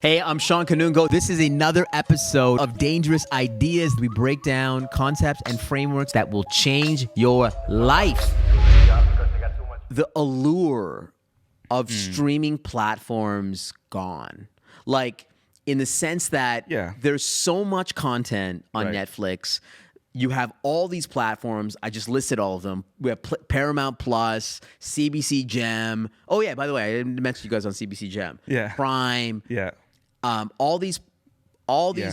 Hey, I'm Sean Kanungo. This is another episode of Dangerous Ideas. We break down concepts and frameworks that will change your life. The allure of streaming platforms gone. Like, in the sense that there's so much content on Netflix. You have all these platforms. I just listed all of them. We have Paramount Plus, CBC Gem. Oh, yeah, by the way, I didn't mention you guys on CBC Gem. Yeah. Prime. Yeah. All these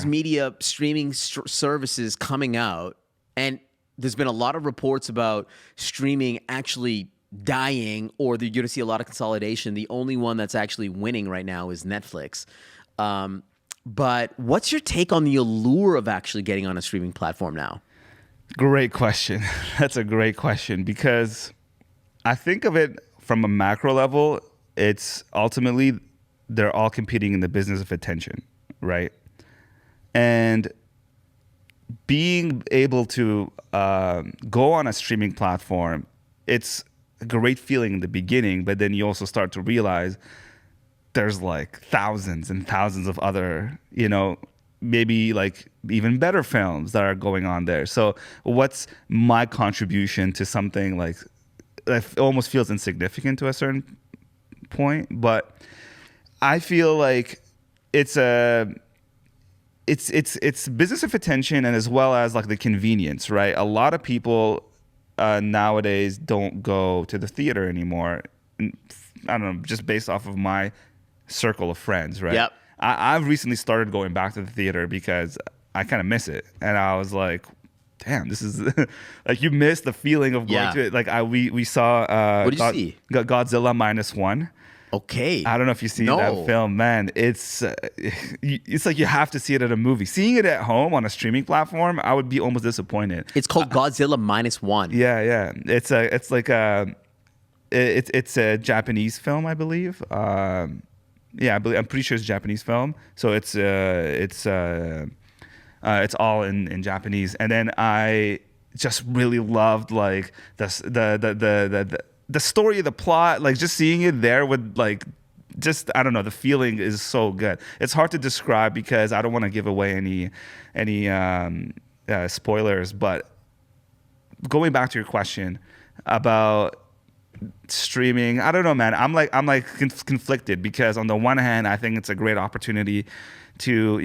media streaming services coming out, and there's been a lot of reports about streaming actually dying, or you're going to see a lot of consolidation. The only one that's actually winning right now is Netflix. But what's your take on the allure of actually getting on a streaming platform now? Great question. That's a great question, because I think of it from a macro level. It's ultimately they're all competing in the business of attention, right? And being able to go on a streaming platform, it's a great feeling in the beginning, but then you also start to realize there's like thousands and thousands of other, maybe like even better films that are going on there. So what's my contribution to something like that almost feels insignificant to a certain point, but I feel like it's business of attention, and as well as like the convenience, right? A lot of people nowadays don't go to the theater anymore. I don't know, just based off of my circle of friends, right? Yep. I've recently started going back to the theater because I kind of miss it, and I was like, damn, this is like, you miss the feeling of going to it. Like we saw what did you see? Godzilla -1. Okay. I don't know if you've seen that film, man. It's like you have to see it at a movie. Seeing it at home on a streaming platform, I would be almost disappointed. It's called Godzilla -1. Yeah. It's a Japanese film, I believe. I'm pretty sure it's a Japanese film. So it's all in Japanese. And then I just really loved like the story of the plot, like just seeing it there with like, just, I don't know, the feeling is so good. It's hard to describe because I don't want to give away any spoilers, but going back to your question about streaming, I don't know, man. I'm conflicted, because on the one hand, I think it's a great opportunity to,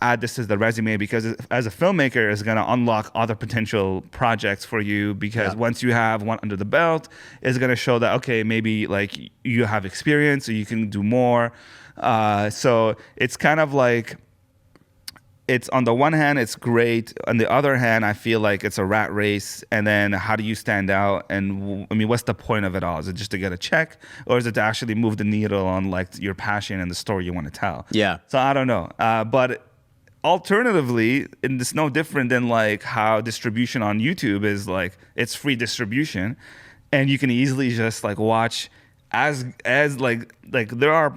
add this to the resume, because as a filmmaker, it's going to unlock other potential projects for you, because once you have one under the belt, it's going to show that, okay, maybe like you have experience, so you can do more. So it's kind of like, it's on the one hand, it's great. On the other hand, I feel like it's a rat race. And then how do you stand out? And I mean, what's the point of it all? Is it just to get a check, or is it to actually move the needle on like your passion and the story you want to tell? Yeah. So I don't know. But alternatively, and it's no different than like how distribution on YouTube is like, it's free distribution, and you can easily just like watch as like there are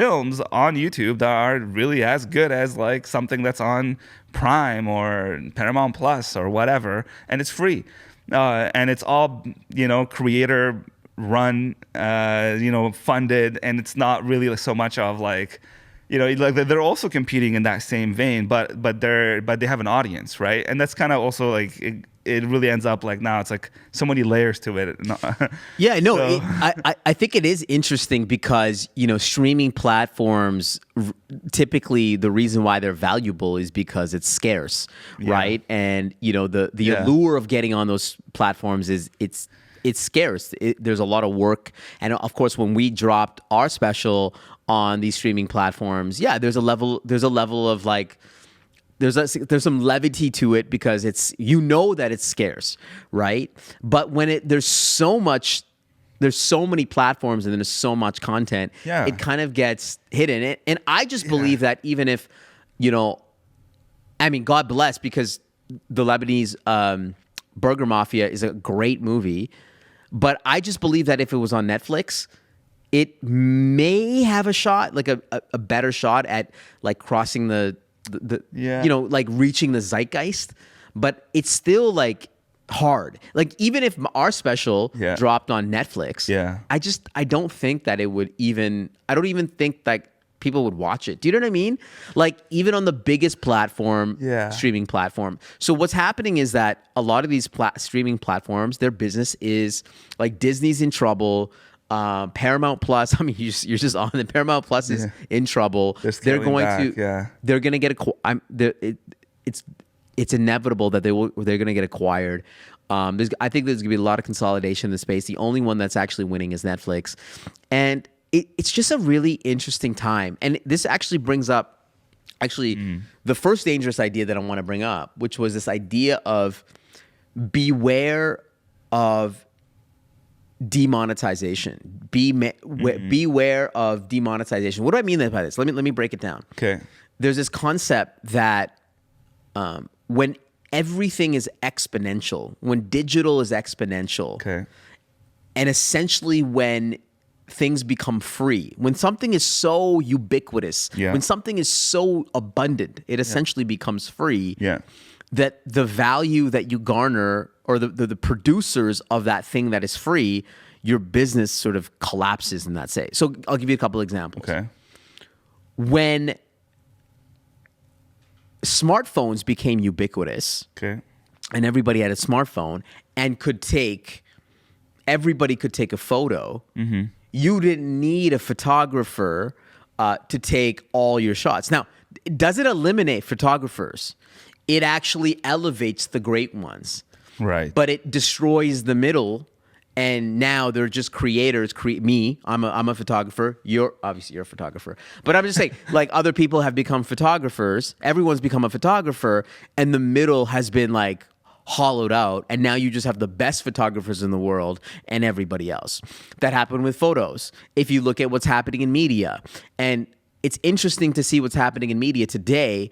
films on YouTube that are really as good as like something that's on Prime or Paramount Plus or whatever, and it's free, and it's all creator run, funded, and it's not really so much of like, like they're also competing in that same vein, but they have an audience, right? And that's kind of also like it really ends up like, now it's like so many layers to it. Yeah, no, so. I think it is interesting because, streaming platforms, typically the reason why they're valuable is because it's scarce, right? And, the allure of getting on those platforms is it's scarce. There's a lot of work. And of course, when we dropped our special on these streaming platforms, there's a level of like, there's some levity to it, because it's, that it's scarce, right? But when there's so many platforms and there's so much content, it kind of gets hidden. And I just believe that even if, I mean, God bless, because the Lebanese Burger Mafia is a great movie, but I just believe that if it was on Netflix, it may have a shot, like a better shot at like crossing the like reaching the zeitgeist, but it's still like hard. Like even if our special dropped on Netflix, I don't think that it would even, I don't even think like people would watch it. Do you know what I mean? Like even on the biggest platform, Yeah. streaming platform. So what's happening is that a lot of these streaming platforms, their business is like Disney's in trouble. Paramount Plus, I mean, you're just on the Paramount Plus is in trouble. They're They're going scaling back, to, yeah. they're going to get it's inevitable that they're going to get acquired. I think there's going to be a lot of consolidation in the space. The only one that's actually winning is Netflix, and it's just a really interesting time. And this actually brings up the first dangerous idea that I want to bring up, which was this idea of beware of demonetization. Beware of demonetization. What do I mean by this? Let me break it down. Okay. There's this concept that when everything is exponential, when digital is exponential, Okay. and essentially when things become free, when something is so ubiquitous, Yeah. when something is so abundant, it essentially becomes free. Yeah. That the value that you garner, or the producers of that thing that is free, your business sort of collapses in that state. So I'll give you a couple examples. Okay. When smartphones became ubiquitous, Okay. and everybody had a smartphone and everybody could take a photo, you didn't need a photographer to take all your shots. Now, does it eliminate photographers? It actually elevates the great ones. Right. But it destroys the middle, and now they're just creators. I'm a photographer. You're a photographer. But I'm just saying, like other people have become photographers. Everyone's become a photographer, and the middle has been like hollowed out, and now you just have the best photographers in the world and everybody else. That happened with photos. If you look at what's happening in media, and it's interesting to see what's happening in media today.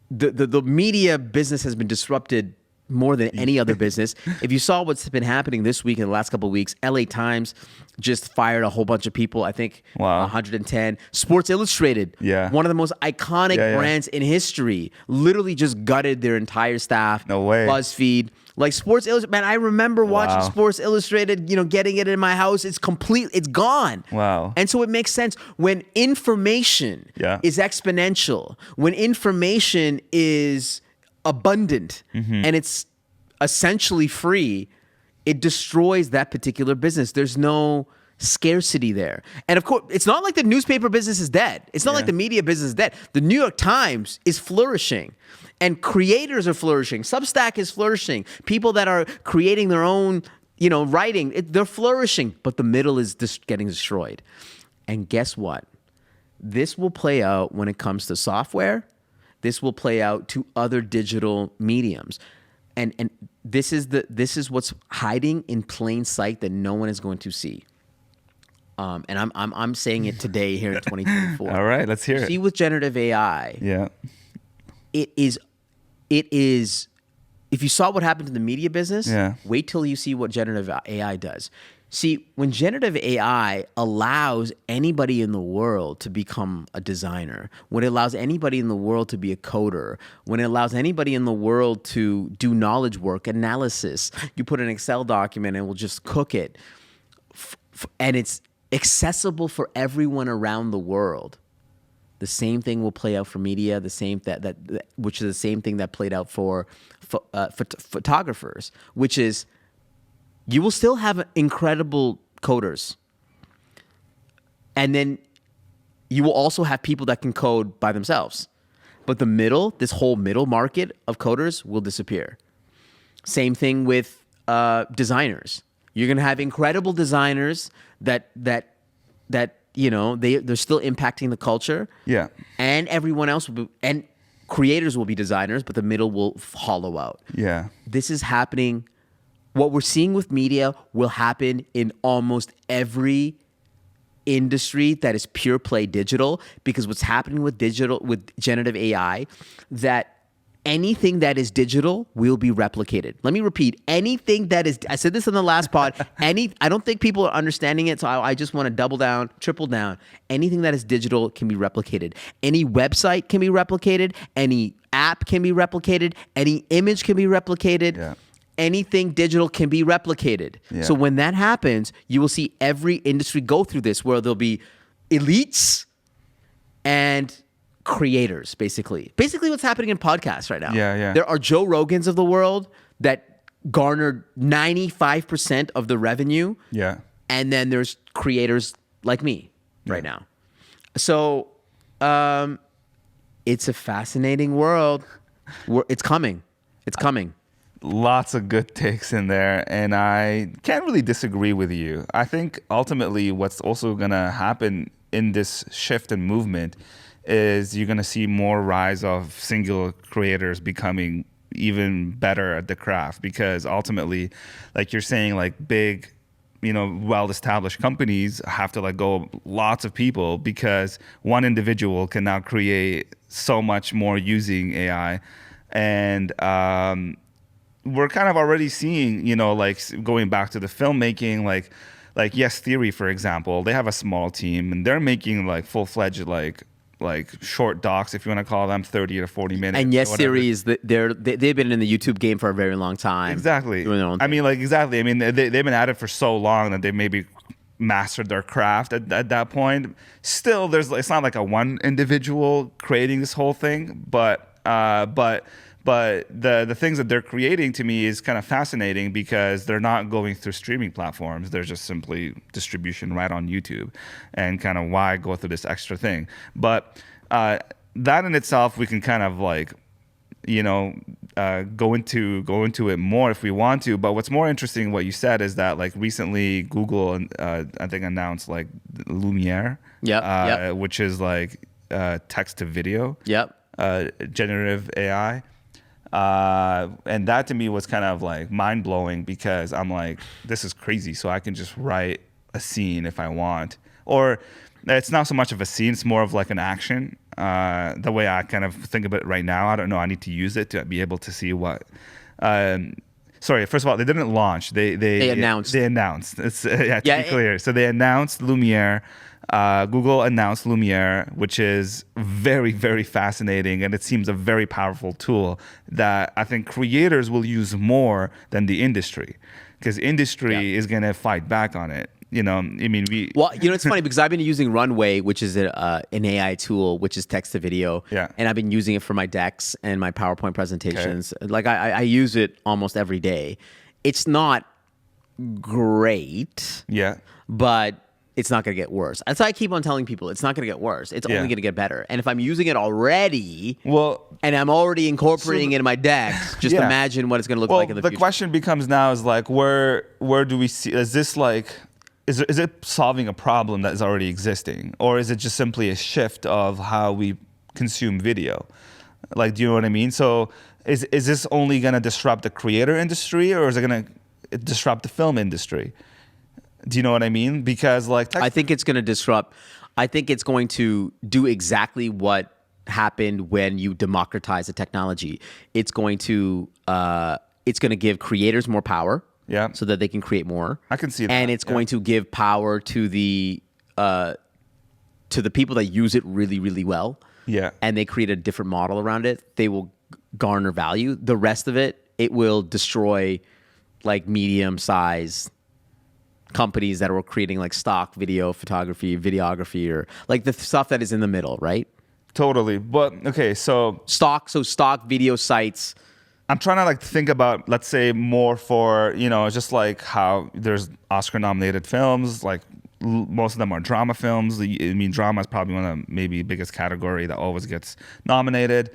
The media business has been disrupted more than any other business. If you saw what's been happening this week in the last couple of weeks, LA Times just fired a whole bunch of people. I think 110. Sports Illustrated, one of the most iconic brands in history, literally just gutted their entire staff. No way. BuzzFeed. Like Sports Illustrated, man, I remember watching Sports Illustrated, getting it in my house. It's gone. Wow. And so it makes sense when information is exponential, when information is abundant and it's essentially free, it destroys that particular business. There's no scarcity there. And of course, it's not like the newspaper business is dead. It's not like the media business is dead. The New York Times is flourishing. And creators are flourishing. Substack is flourishing. People that are creating their own, writing, they're flourishing. But the middle is just getting destroyed. And guess what? This will play out when it comes to software. This will play out to other digital mediums. And this is what's hiding in plain sight that no one is going to see. And I'm saying it today here in 2024. All right, let's hear it. See, with generative AI, it is, if you saw what happened to the media business, wait till you see what generative AI does. See, when generative AI allows anybody in the world to become a designer, when it allows anybody in the world to be a coder, when it allows anybody in the world to do knowledge work, analysis, you put an Excel document and it will just cook it, and it's accessible for everyone around the world. The same thing will play out for media, which is the same thing that played out for photographers, which is you will still have incredible coders. And then you will also have people that can code by themselves. But this whole middle market of coders will disappear. Same thing with designers. You're going to have incredible designers that they're still impacting the culture. Yeah. And everyone else will be, and creators will be designers, but the middle will hollow out. Yeah. This is happening. What we're seeing with media will happen in almost every industry that is pure play digital, because what's happening with generative AI, that anything that is digital will be replicated. Let me repeat, anything that is, I said this in the last pod, I don't think people are understanding it, so I just want to double down, triple down. Anything that is digital can be replicated. Any website can be replicated, any app can be replicated, any image can be replicated. Yeah. Anything digital can be replicated. Yeah. So when that happens, you will see every industry go through this, where there'll be elites and creators, basically what's happening in podcasts right now. Yeah. There are Joe Rogans of the world that garnered 95% of the revenue. Yeah. And then there's creators like me right now. So it's a fascinating world. It's coming. Lots of good takes in there, and I can't really disagree with you. I think ultimately what's also going to happen in this shift and movement is you're going to see more rise of single creators becoming even better at the craft, because ultimately, like you're saying, like big, well-established companies have to let go of lots of people because one individual can now create so much more using AI. And we're kind of already seeing, like going back to the filmmaking, like Yes Theory, for example, they have a small team and they're making like full-fledged like short docs, if you want to call them, 30 to 40 minutes. And Yes Theory is they've been in the YouTube game for a very long time. Exactly. Doing their own thing. Exactly. I mean, they've been at it for so long that they maybe mastered their craft at that point. Still, it's not like a one individual creating this whole thing, but the things that they're creating to me is kind of fascinating because they're not going through streaming platforms. They're just simply distribution right on YouTube, and kind of why go through this extra thing. But that in itself, we can kind of like, go into it more if we want to. But what's more interesting, what you said, is that like recently Google, I think, announced like Lumiere, which is like text to video, generative AI. And that to me was kind of like mind blowing, because I'm like, this is crazy. So I can just write a scene if I want, or it's not so much of a scene, it's more of like an action. The way I kind of think of it right now, I don't know. I need to use it to be able to see what. Sorry, first of all, they didn't launch. They announced. They announced. It's to be clear. So they announced Lumiere. Google announced Lumiere, which is very, very fascinating, and it seems a very powerful tool that I think creators will use more than the industry, because industry is going to fight back on it. It's funny because I've been using Runway, which is an AI tool, which is text to video. Yeah. And I've been using it for my decks and my PowerPoint presentations. Okay. Like I use it almost every day. It's not great. Yeah. But it's not going to get worse. That's why I keep on telling people it's not going to get worse. It's only going to get better. And if I'm using it already, and I'm already incorporating it in my decks, just imagine what it's going to look like in the future. The question becomes now is like, where do we see? Is this like, is it solving a problem that is already existing, or is it just simply a shift of how we consume video? Like, do you know what I mean? So is this only going to disrupt the creator industry, or is it going to disrupt the film industry? Do you know what I mean? Because like, I think it's going to disrupt. I think it's going to do exactly what happened when you democratize the technology. It's going to give creators more power, so that they can create more. I can see that. And it's going to give power to the people that use it really, really well. Yeah. And they create a different model around it. They will garner value. The rest of it will destroy like medium-sized companies that are creating like stock video photography, videography, or like the stuff that is in the middle, right? Totally. But okay, so stock video sites. I'm trying to like think about, let's say, more for, just like how there's Oscar nominated films, like most of them are drama films. I mean, drama is probably one of the maybe biggest category that always gets nominated.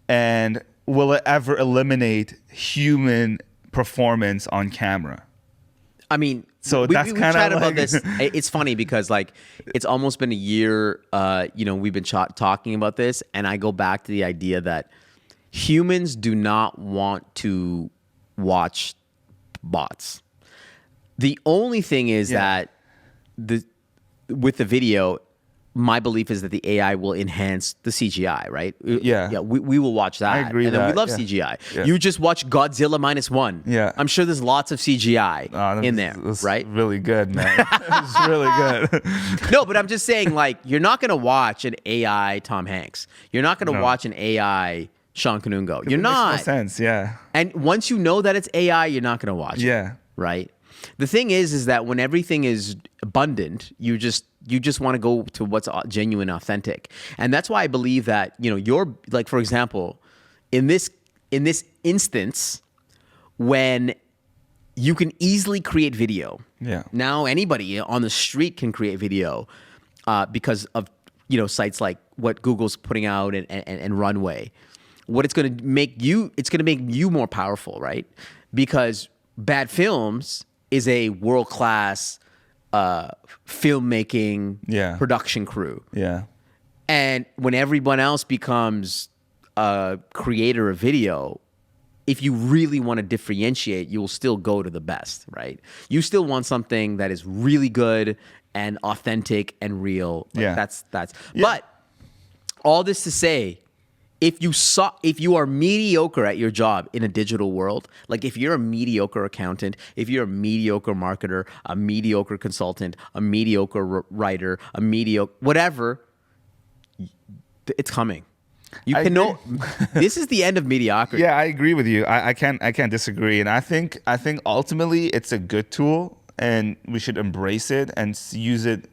And will it ever eliminate human performance on camera? I mean, so that's kind of chatted like about this. It's funny because like it's almost been a year. We've been talking about this, and I go back to the idea that humans do not want to watch bots. The only thing is that with the video, my belief is that the AI will enhance the CGI, right? Yeah. We will watch that. I agree. And then we love CGI. Yeah. You just watch Godzilla -1. Yeah. I'm sure there's lots of CGI in there, right? Really good, man. It's really good. No, but I'm just saying, like, you're not going to watch an AI Tom Hanks. You're not going to watch an AI Sean Kanungo. You're not. Makes no sense, yeah. And once you know that it's AI, you're not going to watch it. Yeah. Right? The thing is that when everything is abundant, you just You just want to go to what's genuine, authentic. And that's why I believe that, you're like, for example, in this instance, when you can easily create video. Yeah. Now anybody on the street can create video because of sites like what Google's putting out and Runway. What it's going to make you more powerful, right? Because Bad Films is a world-class filmmaking production crew. Yeah. And when everyone else becomes a creator of video, if you really want to differentiate, you will still go to the best, right? You still want something that is really good and authentic and real. Yeah. That's. But all this to say, if you are mediocre at your job in a digital world, like if you're a mediocre accountant, if you're a mediocre marketer, a mediocre consultant, a mediocre writer, a mediocre whatever, it's coming. This is the end of mediocrity. Yeah, I agree with you. I can't disagree. And I think ultimately it's a good tool, and we should embrace it and use it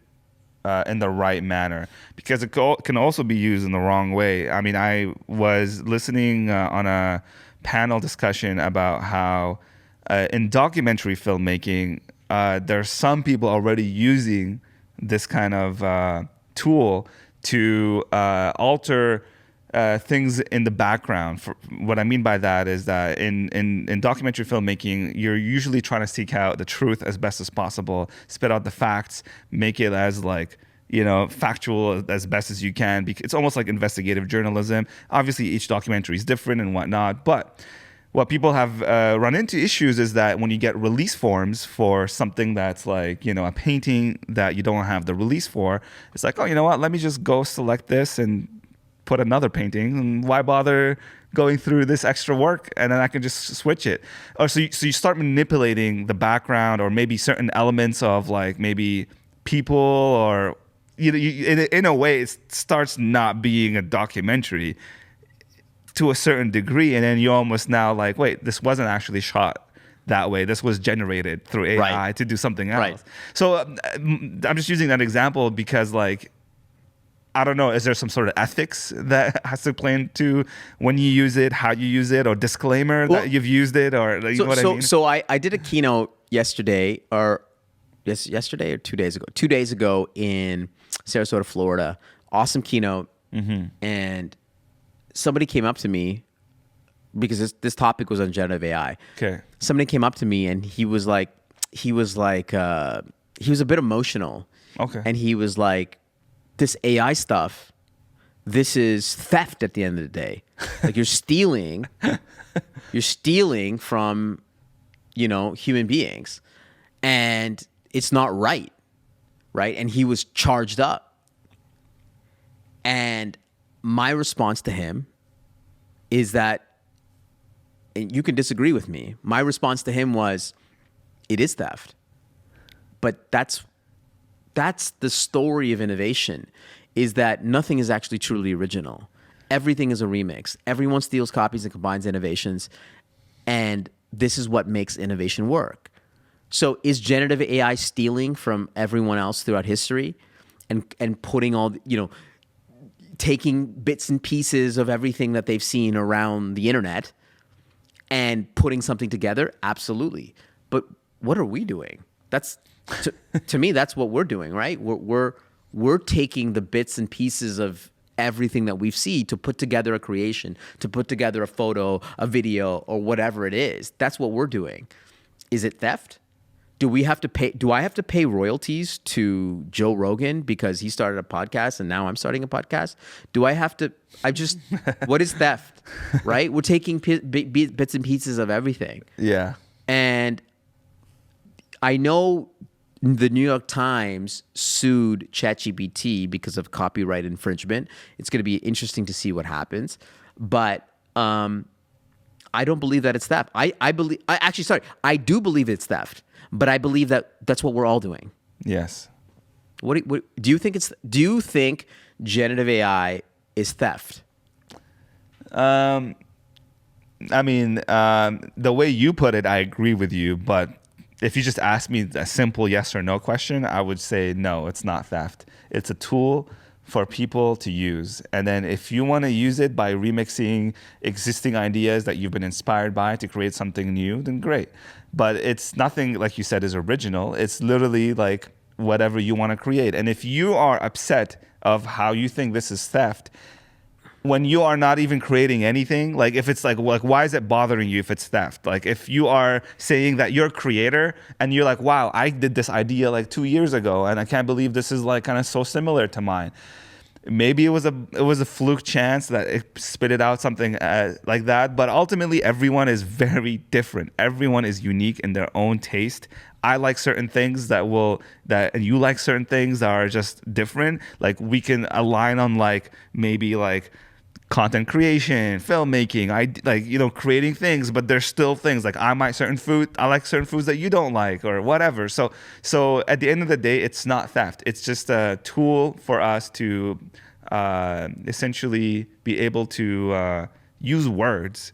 in the right manner, because it can also be used in the wrong way. I mean, I was listening on a panel discussion about how in documentary filmmaking, there are some people already using this kind of tool to alter things in the background. What I mean by that is that in documentary filmmaking, you're usually trying to seek out the truth as best as possible, spit out the facts, make it as factual as best as you can. It's almost like investigative journalism. Obviously, each documentary is different and whatnot, but what people have run into issues is that when you get release forms for something that's like, a painting that you don't have the release for, it's like, oh, you know what? Let me just go select this and put another painting, and why bother going through this extra work, and then I can just switch it. Or so you start manipulating the background, or maybe certain elements of like maybe people, or in a way it starts not being a documentary to a certain degree, and then you almost now like, wait, this wasn't actually shot that way. This was generated through AI to do something else. Right. So I'm just using that example because like, I don't know, is there some sort of ethics that has to play into when you use it, how you use it, or disclaimer that you've used it, or you know what I mean? So I did a keynote yesterday or 2 days ago. 2 days ago in Sarasota, Florida. Awesome keynote. Mm-hmm. And somebody came up to me because this topic was on generative AI. Okay. Somebody came up to me and he was a bit emotional. Okay. And he was like, this AI stuff, this is theft at the end of the day. Like you're stealing from, human beings, and it's not right. And he was charged up. And my response to him is that, and you can disagree with me, my response to him was, it is theft. But that's the story of innovation, is that nothing is actually truly original. Everything is a remix. Everyone steals copies and combines innovations, and this is what makes innovation work. So is generative AI stealing from everyone else throughout history and putting all, taking bits and pieces of everything that they've seen around the internet and putting something together? Absolutely. But what are we doing? To me, that's what we're doing, right? We're taking the bits and pieces of everything that we've seen to put together a creation, to put together a photo, a video, or whatever it is. That's what we're doing. Is it theft? Do I have to pay royalties to Joe Rogan because he started a podcast and now I'm starting a podcast? What is theft, right? We're taking bits and pieces of everything. Yeah. And I know the New York Times sued ChatGPT because of copyright infringement. It's going to be interesting to see what happens. But I don't believe that it's theft. I do believe it's theft. But I believe that that's what we're all doing. Yes. What do you think do you think generative AI is theft? I mean, the way you put it, I agree with you, but if you just ask me a simple yes or no question, I would say no, it's not theft. It's a tool for people to use. And then if you want to use it by remixing existing ideas that you've been inspired by to create something new, then great. But it's nothing, like you said, is original. It's literally like whatever you want to create. And if you are upset of how you think this is theft, when you are not even creating anything, like if it's like why is it bothering you if it's theft? Like if you are saying that you're a creator and you're like, wow, I did this idea like 2 years ago and I can't believe this is like kind of so similar to mine. Maybe it was a fluke chance that it spitted out something like that, but ultimately everyone is very different. Everyone is unique in their own taste. I like certain things and you like certain things that are just different. Like we can align on like maybe like content creation, filmmaking, creating things, but there's still things like I like certain foods that you don't like or whatever. So at the end of the day, it's not theft. It's just a tool for us to essentially be able to use words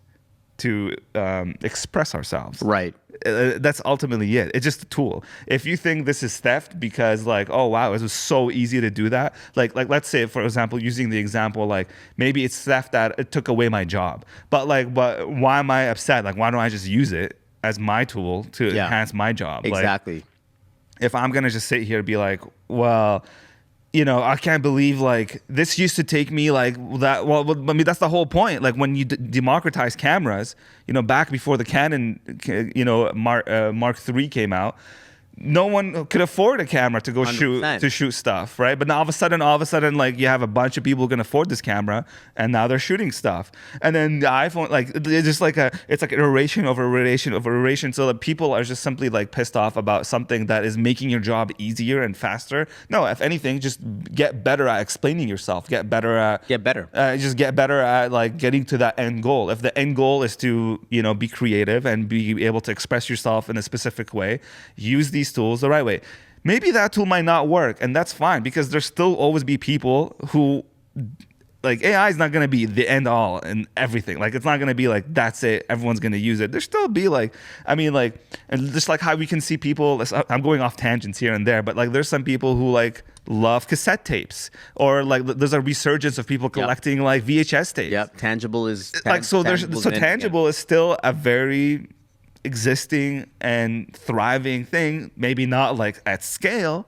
to express ourselves. Right. That's ultimately it. It's just a tool. If you think this is theft because like, oh wow, it was so easy to do that. Like let's say, for example, using the example, like maybe it's theft that it took away my job. But why am I upset? Like, why don't I just use it as my tool to enhance my job? Exactly. Like, if I'm gonna just sit here and be like, well, I can't believe like this used to take me like that. Well, I mean, that's the whole point. Like when you democratize cameras, back before the Canon, Mark III came out, no one could afford a camera to go 100%. shoot stuff, right? But now all of a sudden, like you have a bunch of people who can afford this camera, and now they're shooting stuff. And then the iPhone, like it's just like it's like iteration over iteration over iteration. So that people are just simply like pissed off about something that is making your job easier and faster. No, if anything, just get better at explaining yourself. Just get better at like getting to that end goal. If the end goal is to be creative and be able to express yourself in a specific way, use these tools the right way. Maybe that tool might not work, and that's fine, because there's still always be people who like AI is not going to be the end all and everything. Like it's not going to be like that's it, everyone's going to use it. There's still be like, I mean, like, and just like how we can see people, I'm going off tangents here and there, but like there's some people who like love cassette tapes, or like there's a resurgence of people collecting like VHS tapes. Yep. Tangible is tangible is still a very existing and thriving thing, maybe not like at scale,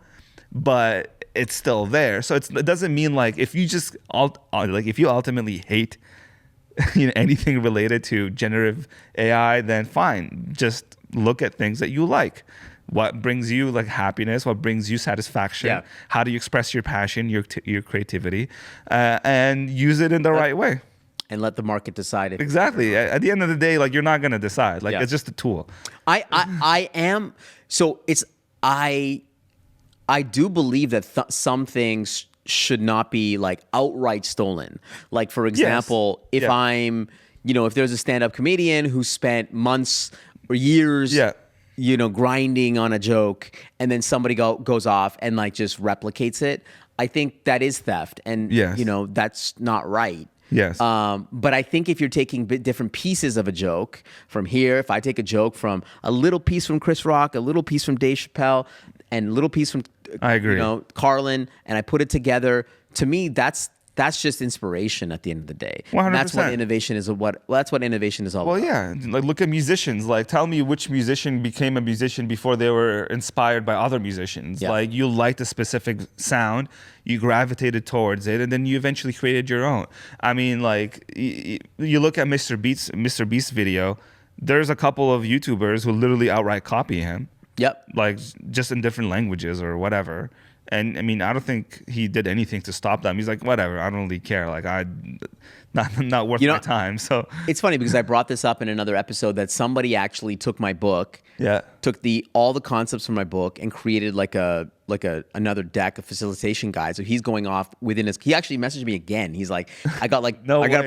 but it's still there. So it doesn't mean like if you just if you ultimately hate anything related to generative AI, then fine, just look at things that you like. What brings you like happiness? What brings you satisfaction? Yeah. How do you express your passion, your creativity, and use it in the right way? And let the market decide it. Exactly. At the end of the day, like you're not gonna decide. Like it's just a tool. I am. So I do believe that some things should not be like outright stolen. Like for example, if I'm, if there's a stand-up comedian who spent months or years, grinding on a joke, and then somebody goes off and like just replicates it, I think that is theft, and that's not right. Yes. But I think if you're taking different pieces of a joke from here, if I take a joke from a little piece from Chris Rock, a little piece from Dave Chappelle, and a little piece from I agree. Carlin, and I put it together, to me that's just inspiration at the end of the day. 100%. And that's what innovation is. That's what innovation is all about. Well, yeah. Like look at musicians. Like tell me which musician became a musician before they were inspired by other musicians. Yeah. Like you liked a specific sound, you gravitated towards it, and then you eventually created your own. I mean, like you look at Mr. Beast's video. There's a couple of YouTubers who literally outright copy him. Yep. Like just in different languages or whatever. And I mean, I don't think he did anything to stop them. He's like, whatever, I don't really care. Like, not worth my time. So it's funny because I brought this up in another episode that somebody actually took my book, took all the concepts from my book and created like another deck, a facilitation guide. So he's going off he actually messaged me again. He's like, I got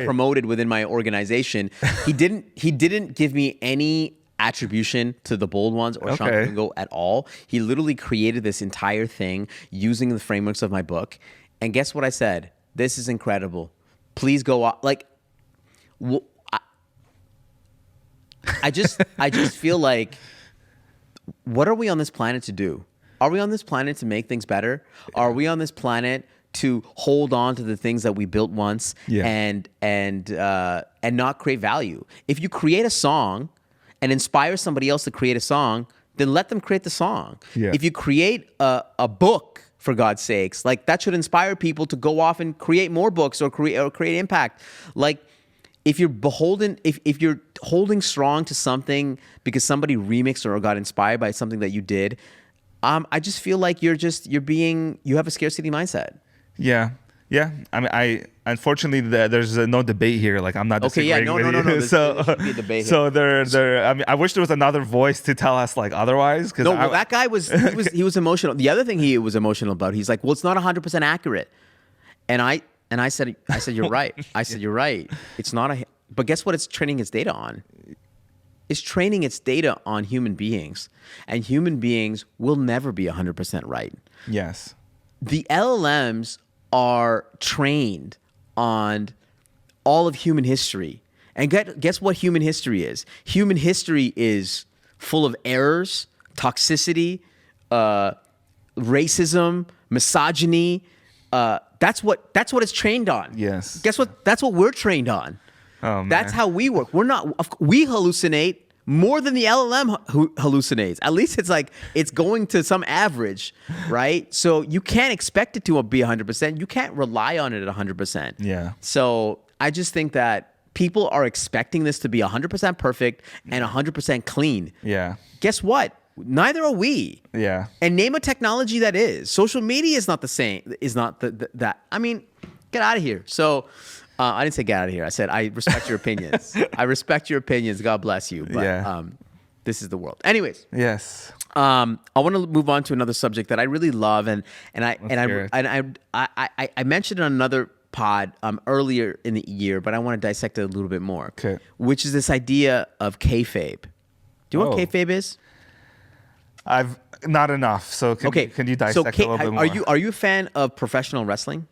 promoted within my organization. He didn't give me any attribution to the bold ones or Sean Kungo at all. He literally created this entire thing using the frameworks of my book. And guess what I said? This is incredible. Please go off. Like, I just feel like what are we on this planet to do? Are we on this planet to make things better? Yeah. Are we on this planet to hold on to the things that we built once and not create value? If you create a song and inspire somebody else to create a song, then let them create the song. Yeah. If you create a book, for God's sakes, like that should inspire people to go off and create more books or create impact. Like if you're beholden, if you're holding strong to something because somebody remixed or got inspired by something that you did, I just feel like you have a scarcity mindset. Yeah. Yeah, I mean, unfortunately there's no debate here. Like I'm not disagreeing with you. No. There should be a debate so there. I mean, I wish there was another voice to tell us like otherwise. No, that guy was emotional. The other thing he was emotional about, he's like, well, it's not 100% accurate, and I said you're right. I said you're right. It's not but guess what? It's training its data on. It's training its data on human beings, and human beings will never be 100% right. Yes. The LLMs are trained on all of human history. And guess what human history is? Human history is full of errors, toxicity, racism, misogyny. That's what it's trained on. Yes. Guess what? That's what we're trained on. Oh, man. That's how we work. We hallucinate more than the LLM hallucinates. At least it's going to some average, right? So you can't expect it to be 100%. You can't rely on it at 100%. Yeah. So I just think that people are expecting this to be 100% perfect and 100% clean. Yeah. Guess what? Neither are we. Yeah. And name a technology that is. Social media is not the same. Is not that. I mean, get out of here. So. I didn't say get out of here. I said I respect your opinions. I respect your opinions. God bless you. But this is the world. Anyways. Yes. I want to move on to another subject that I really love, and I mentioned it on another pod earlier in the year, but I want to dissect it a little bit more. Okay. Which is this idea of Kayfabe. Do you know what Kayfabe is? I've not enough. So can you dissect a little bit more? Are you a fan of professional wrestling?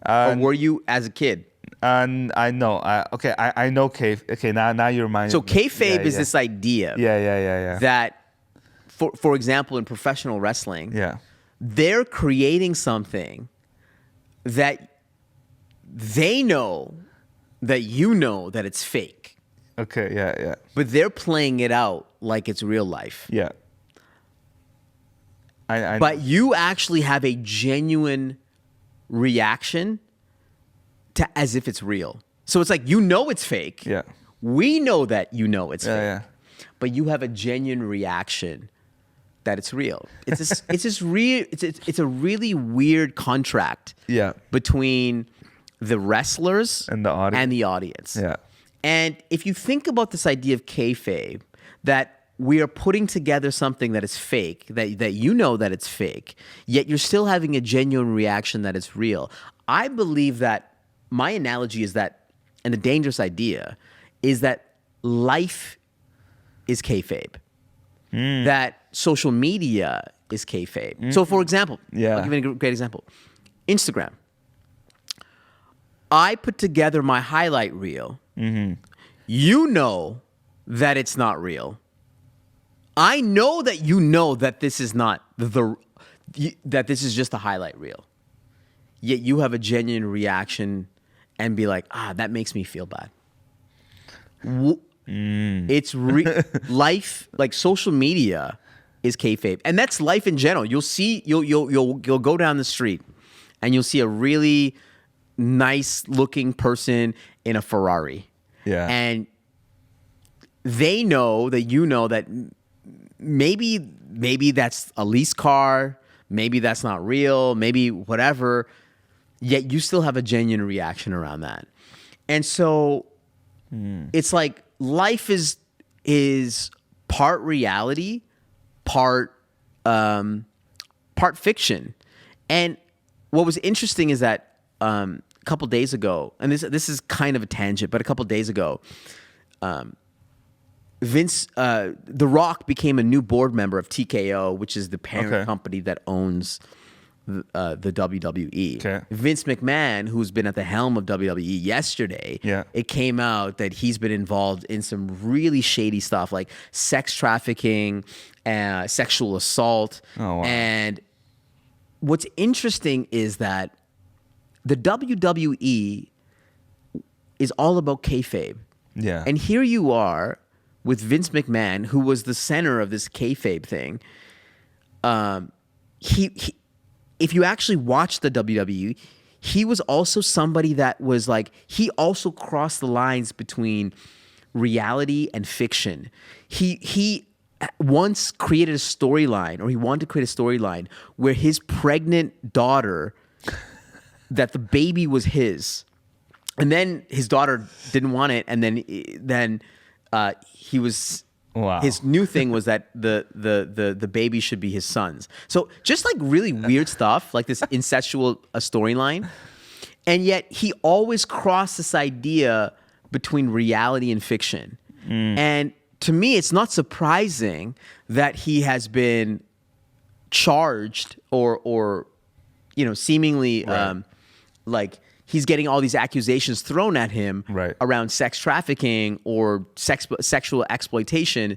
Or were you as a kid? And I know. I know Kayfabe. Okay, now you remind me. So Kayfabe is this idea. Yeah. That, for example, in professional wrestling, they're creating something that they know that you know that it's fake. Okay. Yeah. But they're playing it out like it's real life. Yeah. But you actually have a genuine reaction to as if it's real. So it's like, you know it's fake. Yeah. We know that you know it's fake. Yeah. But you have a genuine reaction that it's real. It's a really weird contract between the wrestlers and the audience. Yeah. And if you think about this idea of kayfabe, that we are putting together something that is fake, that you know that it's fake, yet you're still having a genuine reaction that it's real. I believe that my analogy is that, and the dangerous idea, is that life is kayfabe. That social media is kayfabe. So for example, I'll give you a great example. Instagram. I put together my highlight reel. You know that it's not real. I know that you know that this is not that this is just a highlight reel. Yet you have a genuine reaction and be like, that makes me feel bad. It's life, like social media is kayfabe. And that's life in general. You'll go down the street and you'll see a really nice looking person in a Ferrari. Yeah. And they know that you know that maybe that's a lease car, maybe that's not real, maybe whatever, yet you still have a genuine reaction around that. And so it's like life is part reality, part fiction. And what was interesting is that a couple days ago, and this is kind of a tangent, but a couple days ago, The Rock became a new board member of TKO, which is the parent company that owns the WWE. Okay. Vince McMahon, who's been at the helm of WWE yesterday, it came out that he's been involved in some really shady stuff like sex trafficking, sexual assault. Oh, wow. And what's interesting is that the WWE is all about kayfabe. Yeah. And here you are with Vince McMahon, who was the center of this kayfabe thing. He if you actually watch the WWE, he was also somebody that was like, he also crossed the lines between reality and fiction. He once created a storyline, or he wanted to create a storyline where his pregnant daughter, that the baby was his, and then his daughter didn't want it, and then he was. Wow. His new thing was that the baby should be his son's. So just like really weird stuff, like this incestual storyline, and yet he always crossed this idea between reality and fiction. And to me, it's not surprising that he has been charged or seemingly like he's getting all these accusations thrown at him around sex trafficking or sexual exploitation,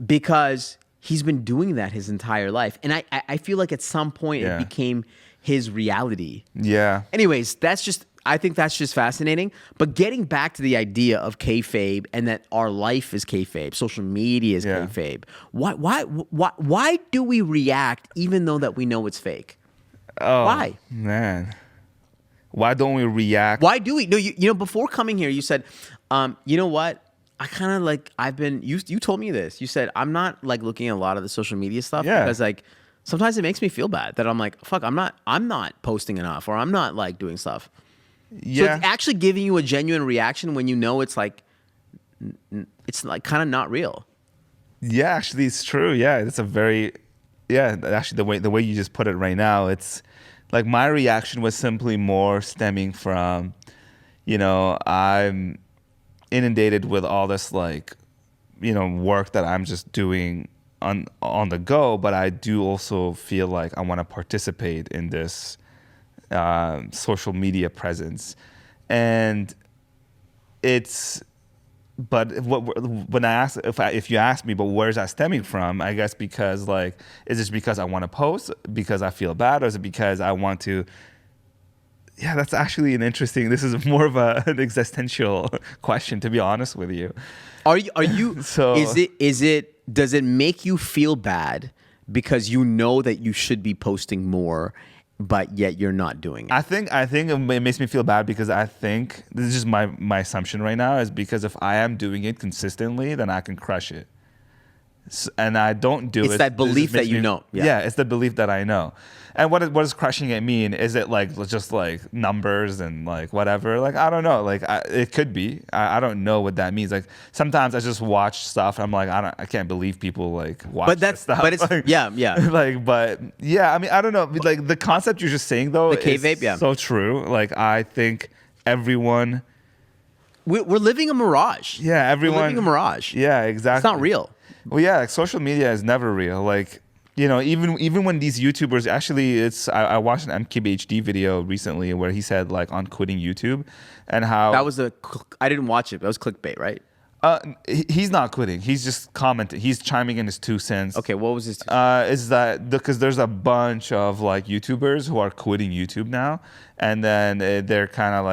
because he's been doing that his entire life. And I feel like at some point it became his reality. Yeah. Anyways, I think that's just fascinating. But getting back to the idea of kayfabe and that our life is kayfabe, social media is kayfabe. Why do we react even though that we know it's fake? Why? Man. Why don't we react? Why do we? No, before coming here, you said, you know what? I kind of like, you told me this. You said, I'm not like looking at a lot of the social media stuff because like sometimes it makes me feel bad that I'm like, fuck, I'm not posting enough, or I'm not like doing stuff. Yeah. So it's actually giving you a genuine reaction when you know it's like kind of not real. Yeah, actually it's true. Yeah, it's actually the way you just put it right now, it's like my reaction was simply more stemming from, I'm inundated with all this like, work that I'm just doing on the go, but I do also feel like I want to participate in this social media presence, and but when I ask, if you ask me, but where's that stemming from? I guess because like, is this because I want to post because I feel bad, or is it because I want to? Yeah, that's actually this is more of an existential question, to be honest with you. Are you? So does it make you feel bad because you know that you should be posting more, but yet you're not doing it? I think it makes me feel bad because I think this is just my assumption right now, is because if I am doing it consistently, then I can crush it. And I don't do it. It's that belief that you know. Yeah, it's the belief that I know. And what does crushing it mean? Is it like just like numbers and like whatever? Like, I don't know. Like it could be. I don't know what that means. Like sometimes I just watch stuff and I'm like, I can't believe people like watch this stuff. But it's like, yeah. Like, but yeah, I mean, I don't know. Like the concept you're just saying though, the Kayfabe, so true. Like I think everyone. We're living a mirage. Yeah, everyone. We're living a mirage. Yeah, exactly. It's not real. Well, yeah, like social media is never real. Like, even when these YouTubers, actually, I watched an MKBHD video recently where he said like on quitting YouTube, and how that was I didn't watch it. That was clickbait, right? He's not quitting. He's just commenting. He's chiming in his 2 cents. Okay, what was his 2 cents? Is that because there's a bunch of like YouTubers who are quitting YouTube now, and then they're kind of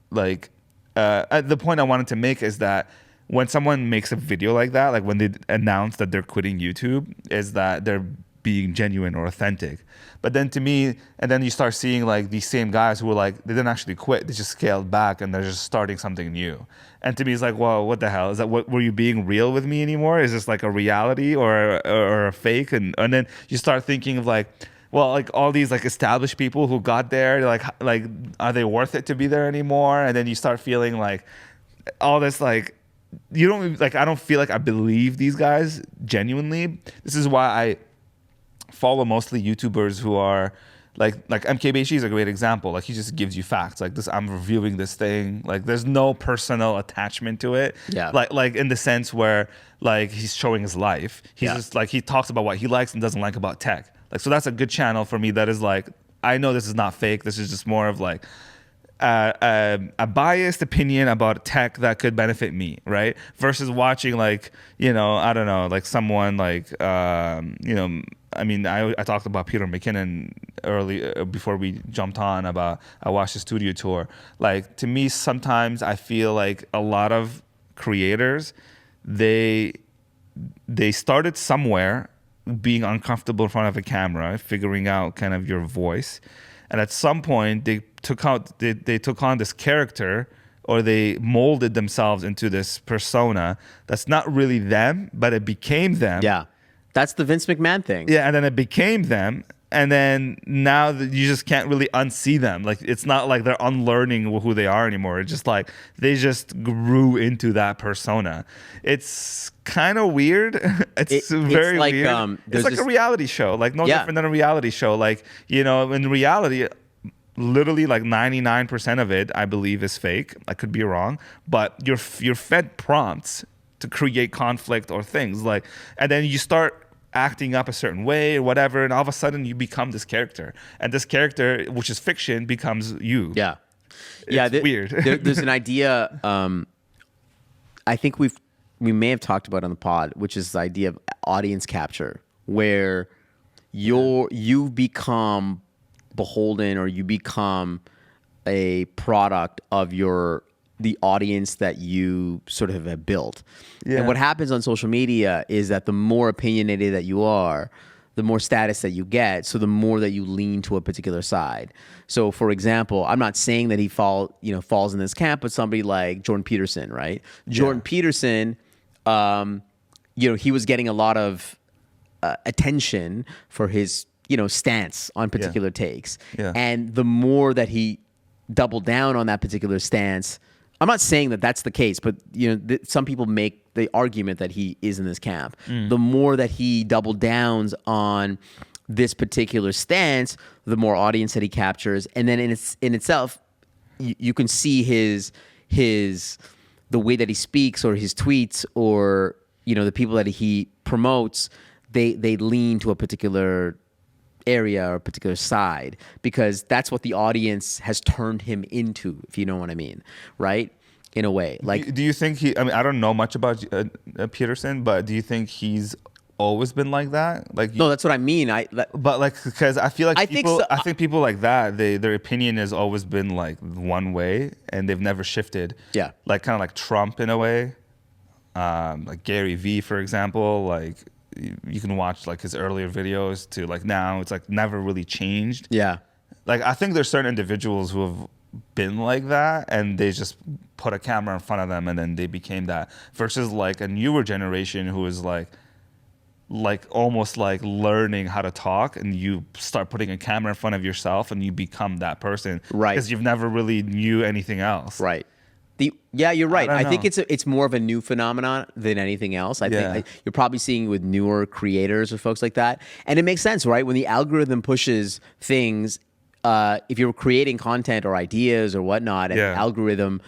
like the point I wanted to make is that when someone makes a video like that, like when they announce that they're quitting YouTube, is that they're being genuine or authentic. But then to me, and then you start seeing like these same guys who were like, they didn't actually quit, they just scaled back and they're just starting something new. And to me, it's like, well, what the hell? Is that were you being real with me anymore? Is this like a reality or a fake? And then you start thinking of like, well, like all these like established people who got there, like are they worth it to be there anymore? And then you start feeling like all this like, I don't feel like I believe these guys genuinely. This is why I follow mostly YouTubers who are like MKBHD is a great example. Like he just gives you facts. Like this, I'm reviewing this thing. Like there's no personal attachment to it. Yeah. Like in the sense where like he's showing his life. He's just like, he talks about what he likes and doesn't like about tech. Like, so that's a good channel for me. That is like, I know this is not fake. This is just more of like a biased opinion about tech that could benefit me, right? Versus watching like, I don't know, like someone like, I mean, I talked about Peter McKinnon early before we jumped on about I watched the studio tour. Like, to me, sometimes I feel like a lot of creators, they started somewhere, being uncomfortable in front of a camera, figuring out kind of your voice, and at some point they took on this character, or they molded themselves into this persona that's not really them, but it became them. Yeah. That's the Vince McMahon thing. Yeah, and then it became them, and then now that you just can't really unsee them. Like, it's not like they're unlearning who they are anymore. It's just like they just grew into that persona. It's kind of weird. It's very like, weird. It's like a reality show, like no different than a reality show. Like, in reality, literally like 99% of it, I believe, is fake. I could be wrong, but you're fed prompts to create conflict or things like, and then you start acting up a certain way or whatever, and all of a sudden you become this character, and this character, which is fiction, becomes you. Yeah. It's weird. There's an idea I think we may have talked about on the pod, which is the idea of audience capture, where you become beholden, or you become a product of the audience that you sort of have built. Yeah. And what happens on social media is that the more opinionated that you are, the more status that you get, so the more that you lean to a particular side. So, for example, I'm not saying that he falls in this camp, but somebody like Jordan Peterson, right? Jordan Peterson, he was getting a lot of attention for his stance on particular takes. Yeah. And the more that he doubled down on that particular stance, I'm not saying that that's the case, but some people make the argument that he is in this camp. The more that he double downs on this particular stance, the more audience that he captures, and then in itself, you can see the way that he speaks, or his tweets, or the people that he promotes, they lean to a particular area or a particular side, because that's what the audience has turned him into, if you know what I mean, right? In a way. Like, do you think I don't know much about Peterson, but do you think he's always been like that? Like, no, that's what I mean. Because I feel like I think people like that, their opinion has always been like one way, and they've never shifted. Yeah. Like, kind of like Trump in a way, like Gary Vee, for example. Like, you can watch like his earlier videos to like now, it's like never really changed. Yeah. Like, I think there's certain individuals who have been like that, and they just put a camera in front of them, and then they became that, versus like a newer generation who is like almost like learning how to talk, and you start putting a camera in front of yourself and you become that person, right? Because you've never really knew anything else, right? You're right. I think it's more of a new phenomenon than anything else. I think you're probably seeing it with newer creators or folks like that. And it makes sense, right? When the algorithm pushes things, if you're creating content or ideas or whatnot, and the algorithm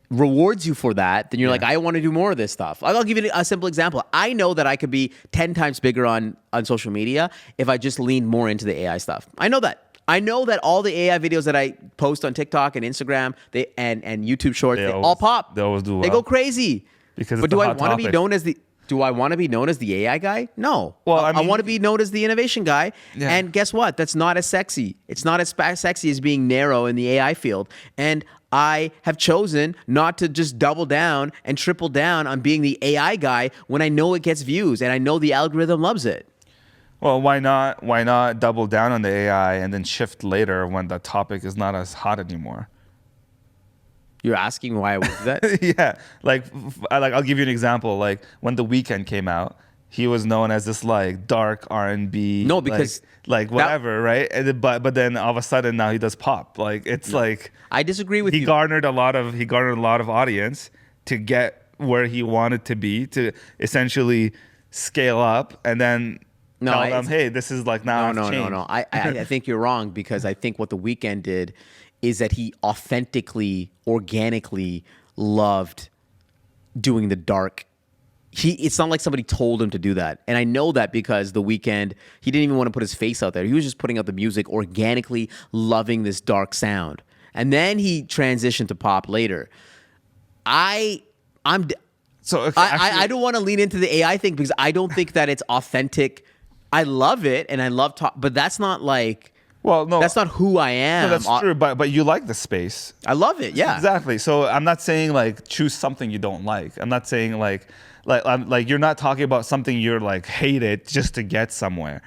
rewards you for that, then you're like, I want to do more of this stuff. I'll give you a simple example. I know that I could be 10 times bigger on social media if I just leaned more into the AI stuff. I know that. I know that all the AI videos that I post on TikTok and Instagram, and YouTube Shorts, they all pop. They always do well. They go crazy. Because but do I want to be known as the AI guy? No. Well, I want to be known as the innovation guy. Yeah. And guess what? That's not as sexy. It's not as sexy as being narrow in the AI field. And I have chosen not to just double down and triple down on being the AI guy when I know it gets views and I know the algorithm loves it. Well, why not double down on the AI and then shift later when the topic is not as hot anymore? You're asking why I would do that? Yeah. Like I'll give you an example. Like, when The Weeknd came out, he was known as this like dark R&B. No, because like whatever, right? And but then all of a sudden now he does pop. Like, it's like, I disagree with you. He garnered a lot of audience to get where he wanted to be, to essentially scale up, and then tell them, hey, this is like now. No. I think you're wrong, because I think what The Weeknd did is that he authentically, organically loved doing the dark it's not like somebody told him to do that. And I know that because The Weeknd, he didn't even want to put his face out there. He was just putting out the music, organically loving this dark sound. And then he transitioned to pop later. I don't want to lean into the AI thing because I don't think that it's authentic. I love it and I love but that's not like, well, no, that's not who I am. No, that's true, but you like the space. I love it, yeah. Exactly. So I'm not saying like choose something you don't like. I'm not saying like you're not talking about something you're like hate it just to get somewhere.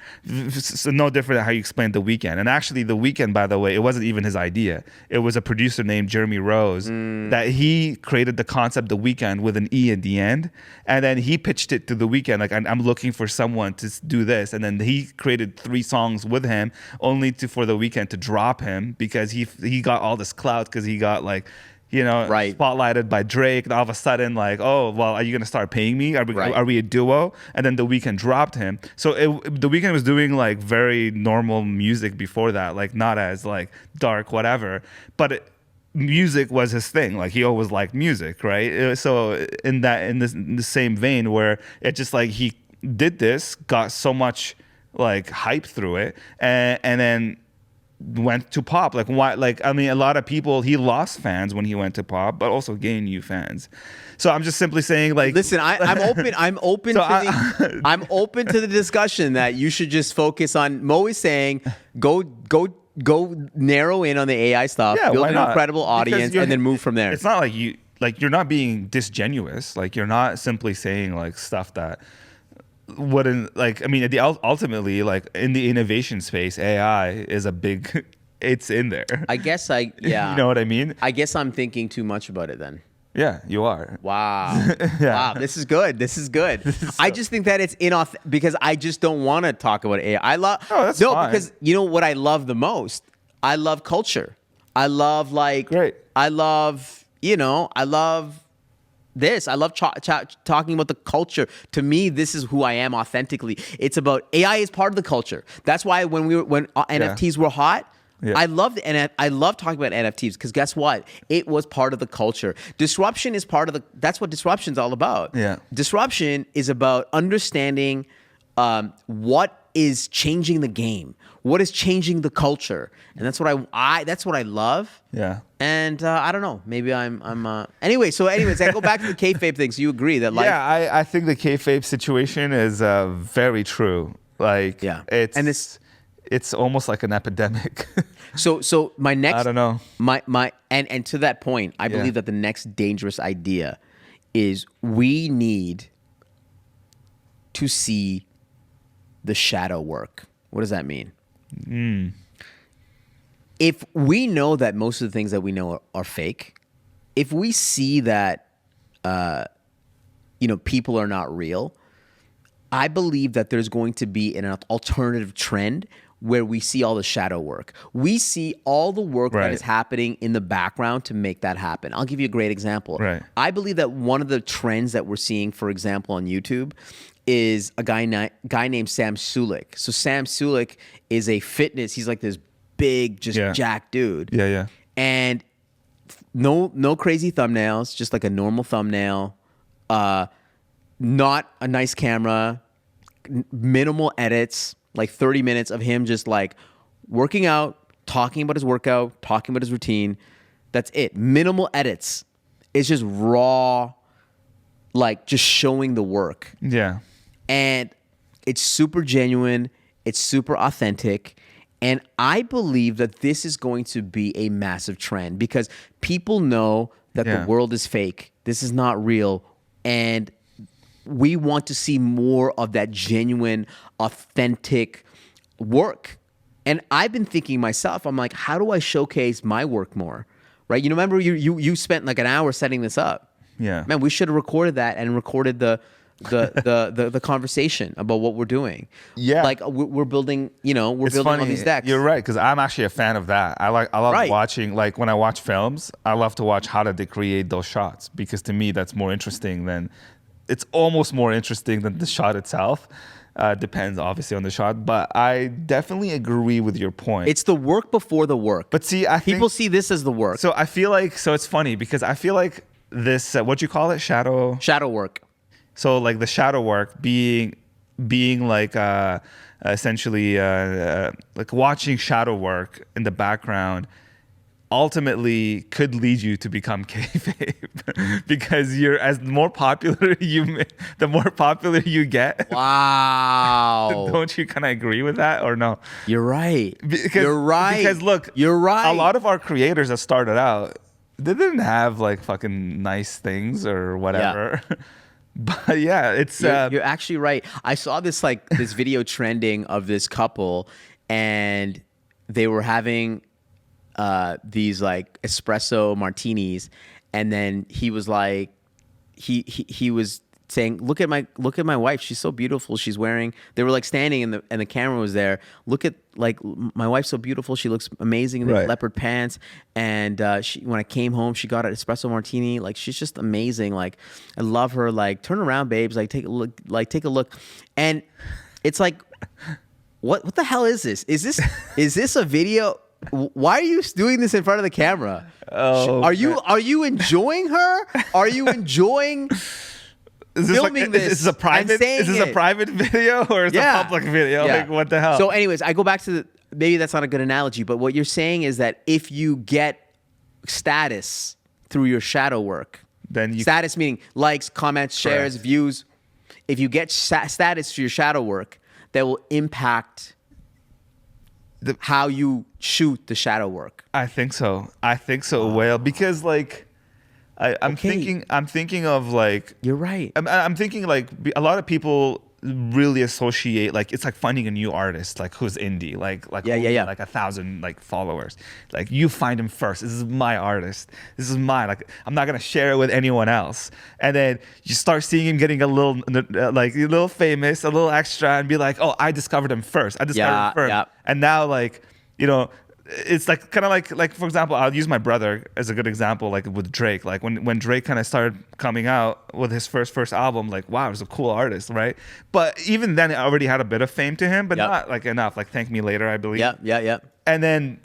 So no different than how you explained The Weeknd. And actually The Weeknd, by the way, it wasn't even his idea. It was a producer named Jeremy Rose that he created the concept The Weeknd with an E at the end. And then he pitched it to The Weeknd like I'm looking for someone to do this. And then he created 3 songs with him only for The Weeknd to drop him because he got all this clout because he got like, you know, right, spotlighted by Drake, and all of a sudden, like, oh, well, are you gonna start paying me? Are we a duo? And then The Weeknd dropped him. So The Weeknd was doing like very normal music before that, like not as like dark, whatever. But music was his thing. Like he always liked music, right? So in the same vein, where it just like he did this, got so much like hype through it, and then went to pop. Like why? Like I mean, a lot of people, he lost fans when he went to pop, but also gained new fans. So I'm just simply saying, like, listen, I'm open. I'm open I'm open to the discussion that you should just focus on. Mo is saying, go narrow in on the AI stuff, build an incredible audience, and then move from there. It's not like you're not being disingenuous. Like you're not simply saying like stuff that wouldn't, like, I mean, ultimately, like in the innovation space, AI is a big, it's in there. I guess you know what I mean? I guess I'm thinking too much about it then. Yeah, you are. Wow. Wow. This is good. I just think that it's inauthentic because I just don't want to talk about AI. That's fine. Because you know what I love the most? I love culture. I love this. I love talking about the culture. To me, this is who I am authentically. It's about AI is part of the culture. That's why when NFTs were hot, I loved it, and I love talking about NFTs because guess what? It was part of the culture. Disruption is part of that's what disruption is all about. Yeah. Disruption is about understanding what is changing the game, what is changing the culture, and that's what that's what I love. Yeah. And I don't know. Maybe I'm. Anyways, I go back to the kayfabe thing. So you agree that life? Yeah, I think the kayfabe situation is very true. Like, it's almost like an epidemic. So my next, I don't know. And to that point, I believe that the next dangerous idea is we need to see the shadow work. What does that mean? If we know that most of the things that we know are fake, if we see that people are not real, I believe that there's going to be an alternative trend where we see all the shadow work. We see all the work that is happening in the background to make that happen. I'll give you a great example. Right. I believe that one of the trends that we're seeing, for example, on YouTube is a guy named Sam Sulek. So Sam Sulek is he's like this big, jack dude. Yeah. And no crazy thumbnails, just like a normal thumbnail, not a nice camera, minimal edits, like 30 minutes of him just like working out, talking about his workout, talking about his routine. That's it. Minimal edits. It's just raw, like just showing the work. Yeah. And it's super genuine. It's super authentic. And I believe that this is going to be a massive trend because people know that the world is fake. This is not real. And we want to see more of that genuine, authentic work. And I've been thinking myself, I'm like, how do I showcase my work more? Right? You remember you spent like an hour setting this up. Yeah. Man, we should have recorded that and recorded the conversation about what we're doing. Yeah. Like we're building, we're building on these decks. You're right, because I'm actually a fan of that. I love watching, like when I watch films, I love to watch how did they create those shots, because to me that's more interesting it's almost more interesting than the shot itself. Depends obviously on the shot, but I definitely agree with your point. It's the work before the work. But see, people see this as the work. So I feel like, it's funny because I feel like this, what you call it? Shadow work. So like the shadow work being like essentially like watching shadow work in the background ultimately could lead you to become kayfabe because you're the more popular you get. Wow. Don't you kind of agree with that or no? You're right. You're right. Because look, you're right. A lot of our creators that started out, they didn't have like fucking nice things or whatever. Yeah. But yeah, it's you're actually right. I saw this video trending of this couple, and they were having these like espresso martinis, and then he was like, he was saying, look at my wife, she's so beautiful, she's wearing, they were like standing and the camera was there, look at like my wife's so beautiful, she looks amazing in the leopard pants, and when I came home she got an espresso martini, like she's just amazing, like I love her, like turn around babes, like take a look, and it's like what the hell is this? Is this a video? Why are you doing this in front of the camera? Oh, are you enjoying her? Are you enjoying filming this? Is this a private? Is this a private video or is it a public video? Yeah. Like what the hell? So, anyways, I go back to maybe that's not a good analogy, but what you're saying is that if you get status through your shadow work, then status meaning likes, comments, shares, views. If you get status through your shadow work, that will impact how you shoot the shadow work. I think so. Well, because like I'm thinking of like, you're right. I'm thinking like a lot of people really associate, like it's like finding a new artist like who's indie, like like 1,000 like followers, like you find him first. This is my artist, this is mine, like I'm not gonna share it with anyone else. And then you start seeing him getting a little famous, a little extra, and be like, oh, I discovered him first. And now like, you know, it's like kind of like for example, I'll use my brother as a good example, like with Drake. Like when Drake kind of started coming out with his first album, like wow, it was a cool artist, right? But even then, it already had a bit of fame to him, but not like enough. Like Thank Me Later, I believe. Yeah. And then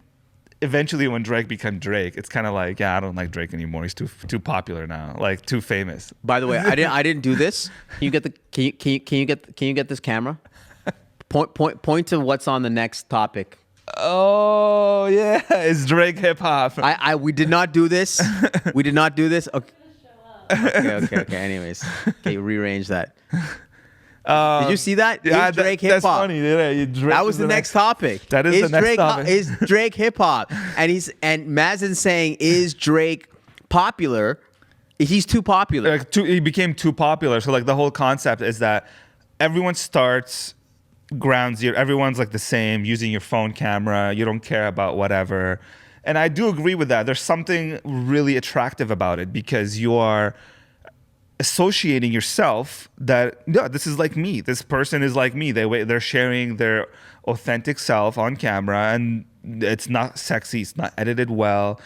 eventually, when Drake became Drake, it's kind of like, yeah, I don't like Drake anymore. He's too popular now, like too famous. By the way, I didn't do this. Can you get this camera? Point to what's on the next topic. Oh yeah, it's Drake hip hop. We did not do this. We did not do this. Okay. Anyways, okay, rearrange that. Did you see that? Yeah, Drake hip hop. That's funny. Yeah, that was the next topic. That is the next topic. Is Drake hip hop? And Mazin's saying, is Drake popular? He's too popular. He became too popular. So like the whole concept is that everyone starts ground zero. Everyone's like the same, using your phone camera. You don't care about whatever. And I do agree with that. There's something really attractive about it because you are associating yourself that, no, this is like me. This person is like me. They're sharing their authentic self on camera, and it's not sexy. It's not edited well.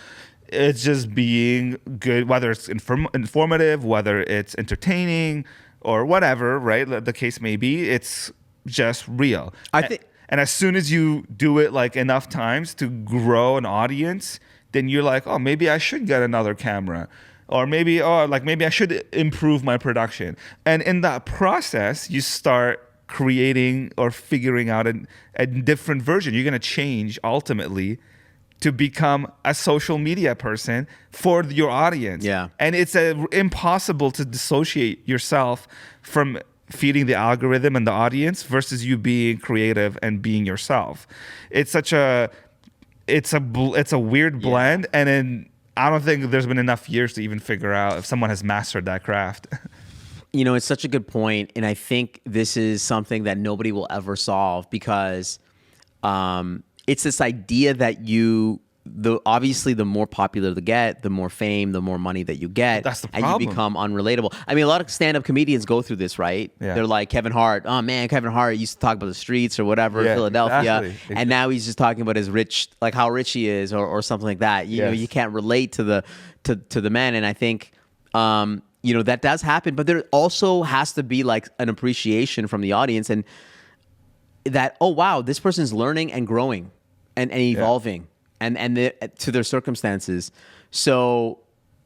It's just being good, whether it's informative, whether it's entertaining or whatever, right? The case may be. It's just real. And as soon as you do it like enough times to grow an audience, then you're like, oh, maybe I should get another camera, or maybe I should improve my production. And in that process, you start creating or figuring out a different version. You're gonna change ultimately to become a social media person for your audience. Yeah. And it's impossible to dissociate yourself from feeding the algorithm and the audience versus you being creative and being yourself. It's a weird blend, and then I don't think there's been enough years to even figure out if someone has mastered that craft. You know, it's such a good point, and I think this is something that nobody will ever solve because it's this idea that obviously the more popular they get, the more fame, the more money that you get. That's the problem. And you become unrelatable. I mean, a lot of stand-up comedians go through this, right? Yeah. They're like Kevin Hart. Oh man, Kevin Hart used to talk about the streets or whatever in Philadelphia. Exactly. And now he's just talking about his rich, like how rich he is or something like that. You know, you can't relate to the man. And I think you know, that does happen, but there also has to be like an appreciation from the audience, and that, oh wow, this person's learning and growing and evolving. And to their circumstances. So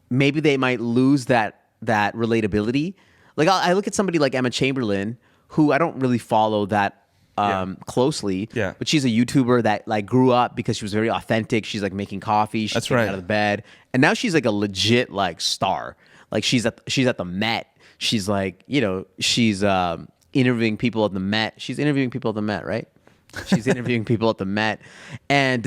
maybe they might lose that relatability. Like I look at somebody like Emma Chamberlain, who I don't really follow that closely. Yeah. But she's a YouTuber that like grew up because she was very authentic. She's like making coffee. She's That's getting right. out of the bed, and now she's like a legit like star. Like she's at the Met. She's like, you know, she's interviewing people at the Met. She's interviewing people at the Met, right? She's interviewing people at the Met, and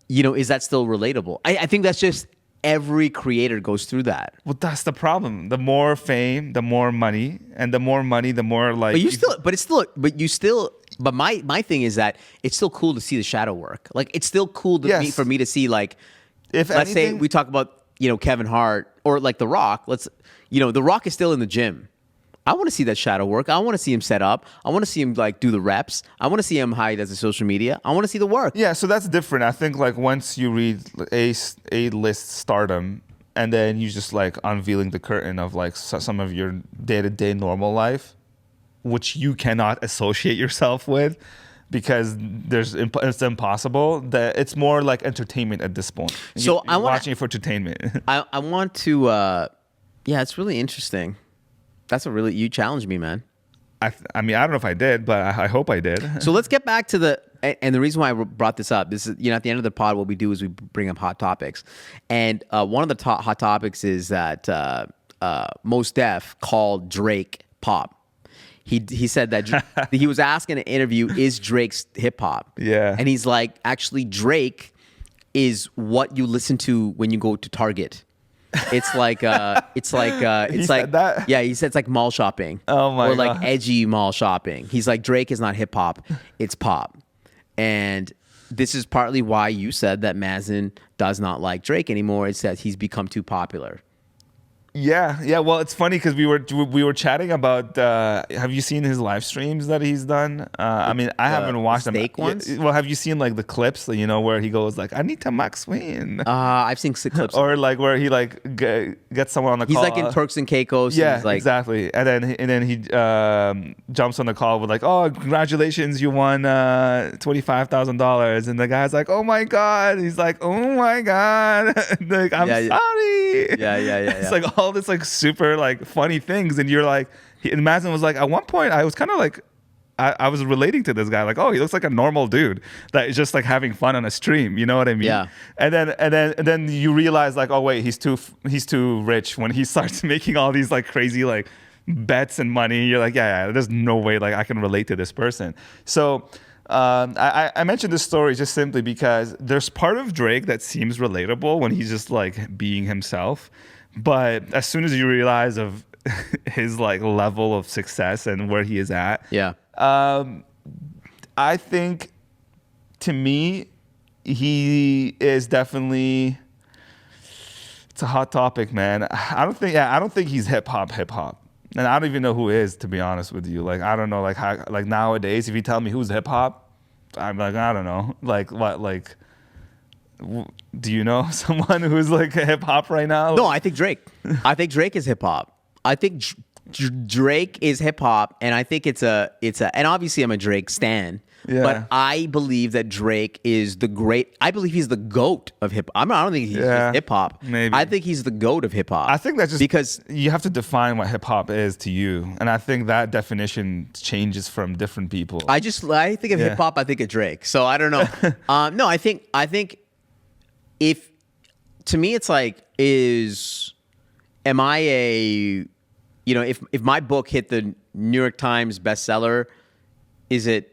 you know, is that still relatable? I think that's just every creator goes through that. Well, that's the problem. The more fame, the more money, and the more money, the more like. But my thing is that it's still cool to see the shadow work. Like it's still cool Yes. for me to see like, If let's say anything- we talk about, you know, Kevin Hart or like The Rock. The Rock is still in the gym. I want to see that shadow work. I want to see him set up. I want to see him like do the reps. I want to see him how he does the social media. I want to see the work. Yeah, so that's different. I think like once you read A-list stardom, and then you just like unveiling the curtain of like some of your day-to-day normal life, which you cannot associate yourself with because it's impossible. That it's more like entertainment at this point. So You're watching it for entertainment. I want to. Yeah, it's really interesting. You challenged me, man. I mean, I don't know if I did, but I hope I did. So let's get back to the reason why I brought this up. This is, you know, at the end of the pod, what we do is we bring up hot topics, and one of the hot topics is that Mos Def called Drake pop. He said that he was asked in an interview, "Is Drake's hip hop?" Yeah, and he's like, "Actually, Drake is what you listen to when you go to Target." It's like He said that? yeah, he said it's like mall shopping. Oh my or like God. edgy mall shopping. He's like, Drake is not hip hop, it's pop. And this is partly why you said that Mazen does not like Drake anymore. It says he's become too popular. Yeah. Well, it's funny because we were chatting about. Have you seen his live streams that he's done? I mean, I haven't watched them. steak ones? Well, have you seen like the clips? You know, where he goes like, "I need to Max Win," I've seen clips. or like where he like gets someone on the He's call. like in Turks and Caicos. Yeah, and he's like, exactly. And then he jumps on the call with like, "Oh, congratulations, you won $25,000." And the guy's like, "Oh my god!" He's like, "Oh my god!" Like, I'm sorry. Yeah. It's like all this like super like funny things, and you're like, and Mazen was like, at one point I was kind of like, I was relating to this guy, like, oh, he looks like a normal dude that is just like having fun on a stream, you know what I mean? Yeah. And then you realize like, oh wait, he's too rich when he starts making all these like crazy like bets and money. You're like, yeah, there's no way like I can relate to this person. So. I mentioned this story just simply because there's part of Drake that seems relatable when he's just like being himself, but as soon as you realize of his like level of success and where he is at, yeah. I think to me he is definitely. It's a hot topic, man. I don't think he's hip hop. And I don't even know who is, to be honest with you. Like, I don't know, like how, like nowadays, if you tell me who's hip hop, I'm like, I don't know. Like, what, like, do you know someone who's like hip hop right now? No, I think Drake. I think Drake is hip hop. I think Drake is hip hop, and I think it's a, and obviously I'm a Drake stan. Yeah. But I believe that Drake is I believe he's the GOAT of hip hop. I don't think he's just hip hop. Maybe. I think he's the GOAT of hip hop. I think that's just because you have to define what hip hop is to you. And I think that definition changes from different people. I think of hip hop, I think of Drake. So I don't know. No, I think if, to me, it's like, am I if my book hit the New York Times bestseller, is it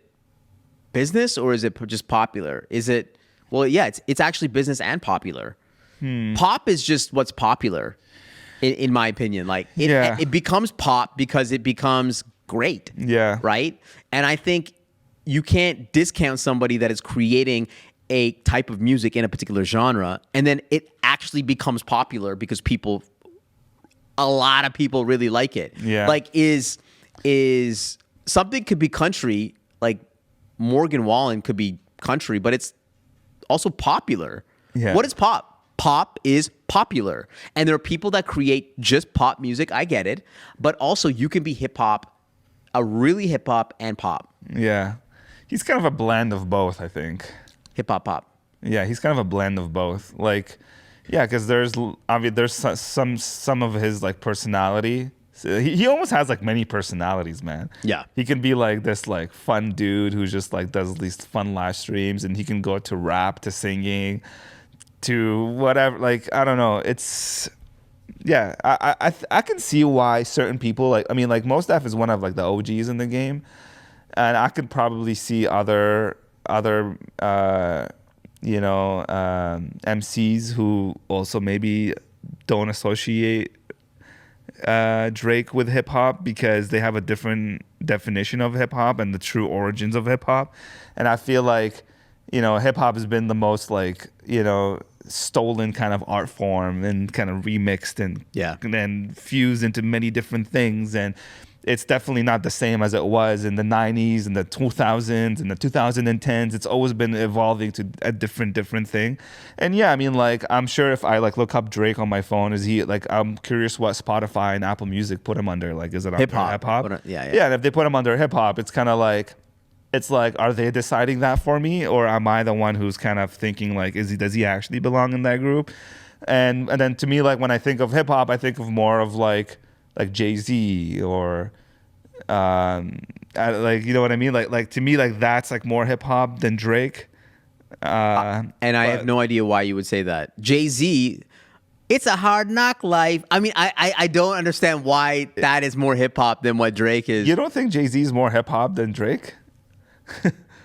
business or is it just popular? Is it, well, yeah, it's actually business and popular. Pop is just what's popular, in my opinion. Like it becomes pop because it becomes great. Yeah. Right. And I think you can't discount somebody that is creating a type of music in a particular genre, and then it actually becomes popular because a lot of people really like it. Yeah. Like is something could be country, like Morgan Wallen could be country, but it's also popular. Yeah. What is pop? Pop is popular. And there are people that create just pop music. I get it. But also you can be hip hop, a really hip hop and pop. Yeah. He's kind of a blend of both, I think. Hip hop pop. Yeah, he's kind of a blend of both. Like, yeah, because there's some of his like personality So he almost has like many personalities, man. Yeah. He can be like this like fun dude who just like does these fun live streams, and he can go to rap, to singing, to whatever. Like, I don't know. It's, yeah, I can see why certain people, like, I mean, like Mos Def is one of like the OGs in the game, and I could probably see other MCs who also maybe don't associate Drake with hip hop because they have a different definition of hip hop and the true origins of hip hop. And I feel like, hip hop has been the most like, stolen kind of art form and kind of remixed and fused into many different things. And it's definitely not the same as it was in the 90s and the 2000s and the 2010s. It's always been evolving to a different thing. And yeah, I mean, like, I'm sure if I like look up Drake on my phone, is he like, I'm curious what Spotify and Apple Music put him under. Like, is it hip hop? Yeah. And if they put him under hip hop, it's kind of like, are they deciding that for me, or am I the one who's kind of thinking like, does he actually belong in that group? And then to me, like when I think of hip hop, I think of more of like Jay-Z or like, you know what I mean? Like to me, like that's like more hip hop than Drake. And I have no idea why you would say that. Jay-Z, it's a hard knock life. I mean, I don't understand why that is more hip hop than what Drake is. You don't think Jay-Z is more hip hop than Drake?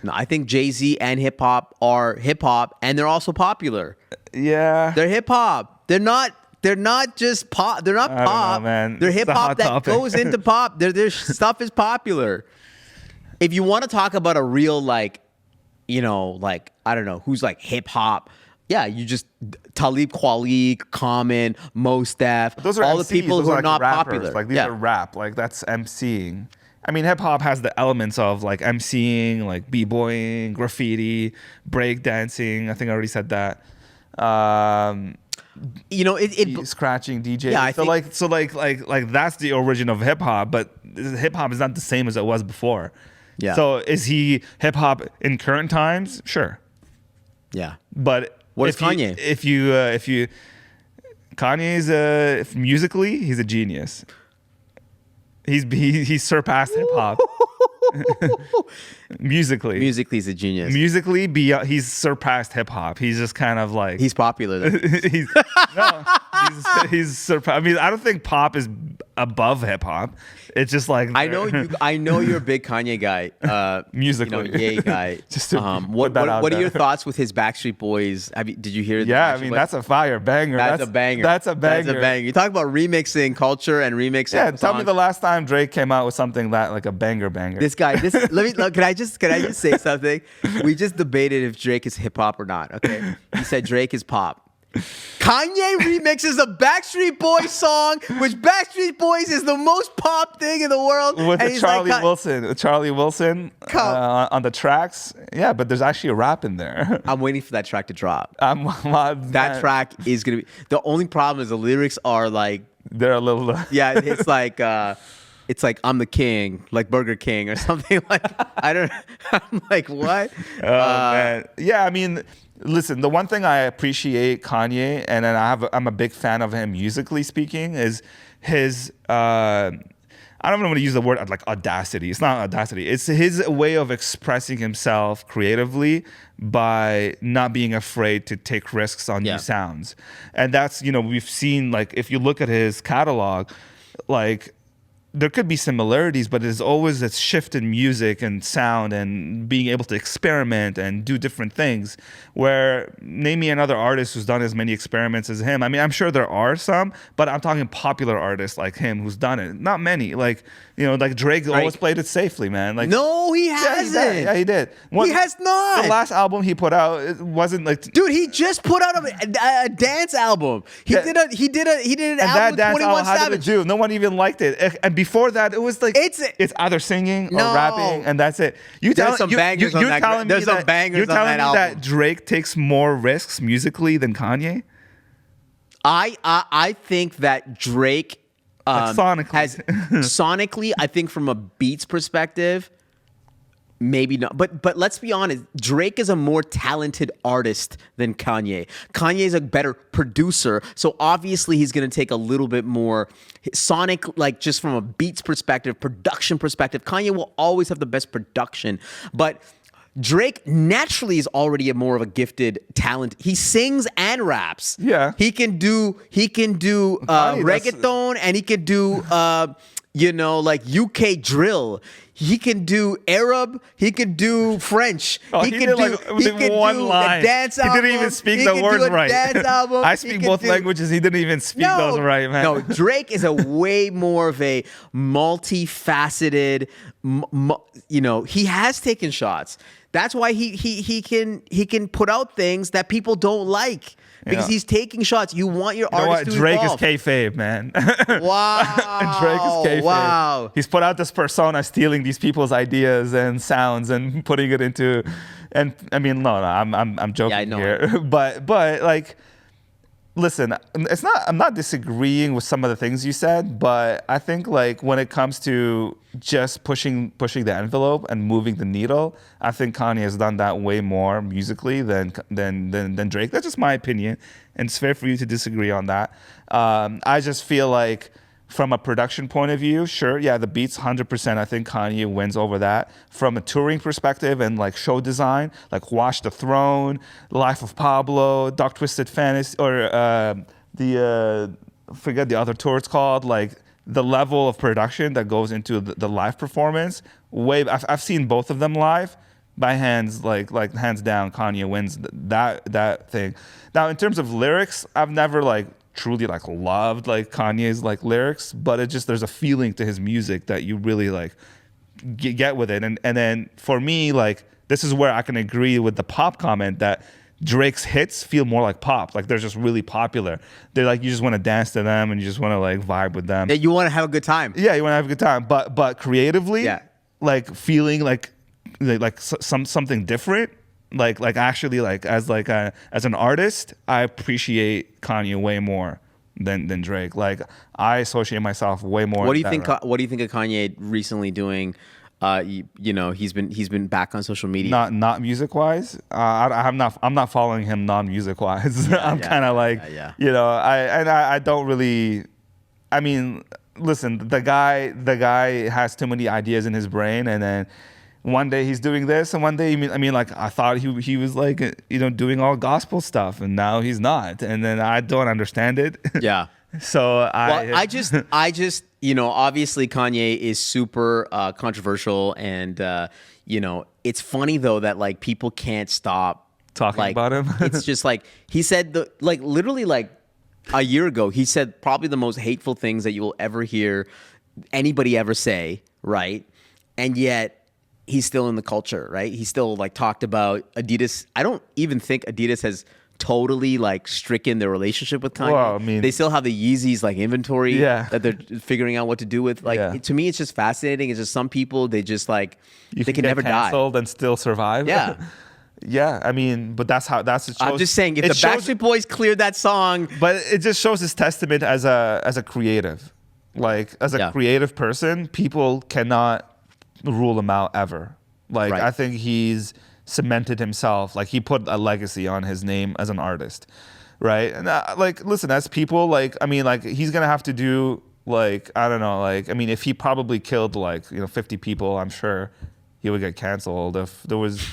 No, I think Jay-Z and hip hop are hip hop, and they're also popular. Yeah, they're hip hop. They're not just pop. They're not pop. Know, man. They're hip hop that goes into pop. Their stuff is popular. If you want to talk about a real like, like I don't know who's like hip hop. Yeah, you just Talib Kweli, Common, Mos Def, those are all MCs, the people who are like not rappers. popular. Like these are rap. Like that's MCing. I mean, hip hop has the elements of like MCing, like b-boying, graffiti, breakdancing. I think I already said that. Scratching, DJ. Yeah, I think so like that's the origin of hip hop, but hip hop is not the same as it was before. Yeah. So is he hip hop in current times? Sure. Yeah. But what is Kanye? Kanye's musically, he's a genius. He's surpassed hip hop. Musically, he's a genius. Musically, he's surpassed hip hop. He's just kind of like he's popular. he's surpassed. I mean, I don't think pop is above hip hop. It's just like I know you're a big Kanye guy. Musically, yay guy. Just to what are your thoughts with his Backstreet Boys? Did you hear? Yeah, I mean that's a fire banger. That's a banger. That's a banger. You talk about remixing culture and remixing. Yeah, tell me the last time Drake came out with something that like a banger. This guy. Can I just say something? We just debated if Drake is hip hop or not. Okay, he said Drake is pop. Kanye remixes a Backstreet Boys song, which Backstreet Boys is the most pop thing in the world. With Charlie Wilson on the tracks. Yeah, but there's actually a rap in there. I'm waiting for that track to drop. That track is going to be... The only problem is the lyrics are like... They're a little... Yeah, it's like... I'm the king, like Burger King or something like... I'm like, what? Oh, man. Yeah, I mean... Listen, the one thing I appreciate Kanye, and then I'm a big fan of him musically speaking, is his I don't even want to use the word like audacity. It's not audacity. It's his way of expressing himself creatively by not being afraid to take risks on new sounds. And that's, we've seen, like, if you look at his catalog, like, there could be similarities, but there's always a shift in music and sound and being able to experiment and do different things. Where, name me another artist who's done as many experiments as him. I mean, I'm sure there are some, but I'm talking popular artists like him who's done it. Not many. Like Drake always played it safely, man. Like, no, he hasn't. Yeah, he did. He has not. The last album he put out, it wasn't like... Dude, he just put out a dance album. He did an album with 21 Savage. How did it do? No one even liked it. And before that, it was like it's either singing or rapping, and that's it. There's some bangers on that album. You're telling me that Drake takes more risks musically than Kanye? I think that Drake sonically. sonically, I think from a beats perspective, Maybe not, but let's be honest. Drake is a more talented artist than Kanye. Kanye is a better producer, so obviously he's going to take a little bit more sonic, like just from a beats perspective, production perspective. Kanye will always have the best production, but Drake naturally is already a more of a gifted talent. He sings and raps. Yeah, he can do reggaeton, and he can do like UK drill. He can do Arab. He can do French. He can do one line. A dance album. He didn't even speak the words right. Dance album. I speak both languages. He didn't even speak those right, man. No, Drake is a way more of a multifaceted. He has taken shots. That's why he can put out things that people don't like. Because he's taking shots. You want your artist to Drake evolve. is kayfabe, man. Wow. Drake is kayfabe. Wow. He's put out this persona, stealing these people's ideas and sounds and putting it into. And I mean, no, I'm joking here. But like, listen, I'm not disagreeing with some of the things you said, but I think like when it comes to just pushing the envelope and moving the needle, I think Kanye has done that way more musically than Drake. That's just my opinion, and it's fair for you to disagree on that. I just feel like from a production point of view, sure, yeah, the beats 100%. I think Kanye wins over that. From a touring perspective and like show design, like Watch the Throne, Life of Pablo, Dark Twisted Fantasy, or forget the other tour it's called. Like the level of production that goes into the live performance. I've seen both of them live. By hands, like hands down, Kanye wins that thing. Now, in terms of lyrics, I've never like truly like loved like Kanye's like lyrics, but it just, there's a feeling to his music that you really like get with it. And then for me, like this is where I can agree with the pop comment that Drake's hits feel more like pop. Like they're just really popular. They're like, you just want to dance to them and you just want to like vibe with them. Yeah, you want to have a good time. Yeah, you want to have a good time. But creatively, like feeling like something different. Like actually like as an artist, I appreciate Kanye way more than Drake. Like I associate myself way more. What do you think? What do you think of Kanye recently doing? He's been back on social media. Not music wise. I'm not following him non music wise. I'm kind of like I don't really. I mean, listen, the guy has too many ideas in his brain, and then one day he's doing this, and one day I thought he was like doing all gospel stuff, and now he's not, and then I don't understand it. Yeah. So I just obviously Kanye is super controversial, and it's funny though that like people can't stop talking about him. It's just like he said literally like a year ago he said probably the most hateful things that you will ever hear anybody ever say, right? And yet he's still in the culture, right? He still like talked about Adidas. I don't even think Adidas has totally like stricken their relationship with Kanye. Well, I mean, they still have the Yeezys like inventory that they're figuring out what to do with. Like to me, it's just fascinating. It's just some people they just like they can never die and still survive. Yeah. Yeah, I mean, but that's it shows, I'm just saying, if the Backstreet Boys cleared that song, but it just shows his testament as a creative, like as a creative person, people cannot rule him out ever. Like I think he's cemented himself, like he put a legacy on his name as an artist, right? And like, listen, as people, like, I mean, like he's gonna have to do like, I don't know, like, I mean, if he probably killed like 50 people, I'm sure he would get canceled if there was.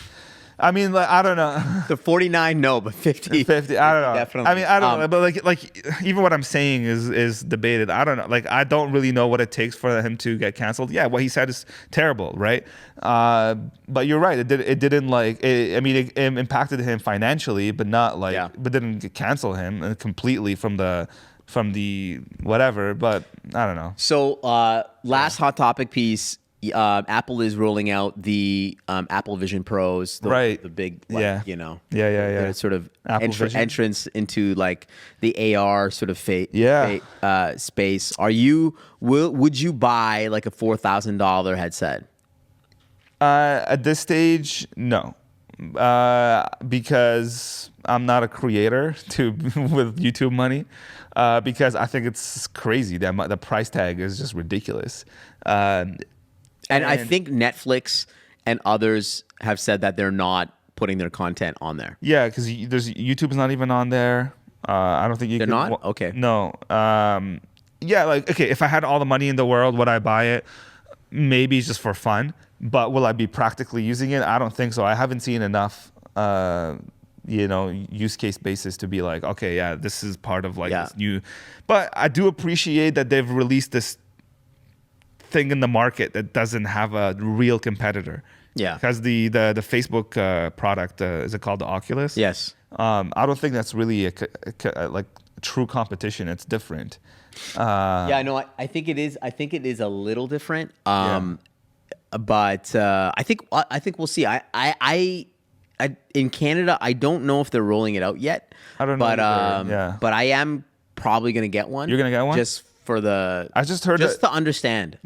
I mean, like, I don't know. The 49, no, but 50. 50, I don't know. Definitely. I mean, I don't know. But like, even what I'm saying is debated. I don't know. Like, I don't really know what it takes for him to get canceled. Yeah, what he said is terrible, right? But you're right. It didn't like. It impacted him financially, but not like. But didn't cancel him completely from the whatever. But I don't know. So last hot topic piece. Apple is rolling out the Apple Vision Pros, the big, sort of entrance into like the AR sort of space. Would you buy like a $4,000 headset? At this stage, no, because I'm not a creator with YouTube money. Because I think it's crazy that the price tag is just ridiculous. And I think Netflix and others have said that they're not putting their content on there. Yeah, because there's YouTube's not even on there. I don't think you They're can. not? Okay. No. Yeah, like okay, if I had all the money in the world, would I buy it? Maybe it's just for fun. But will I be practically using it? I don't think so. I haven't seen enough, use case basis to be like, okay, yeah, this is part of like this new. But I do appreciate that they've released this thing in the market that doesn't have a real competitor. Yeah. Because the Facebook product, is it called the Oculus? Yes. I don't think that's really like true competition. It's different. Yeah, no, I think it is. I think it is a little different. But I think we'll see. I in Canada, I don't know if they're rolling it out yet. I don't know either. But I am probably gonna get one. You're gonna get one? Just for the. I just heard to understand.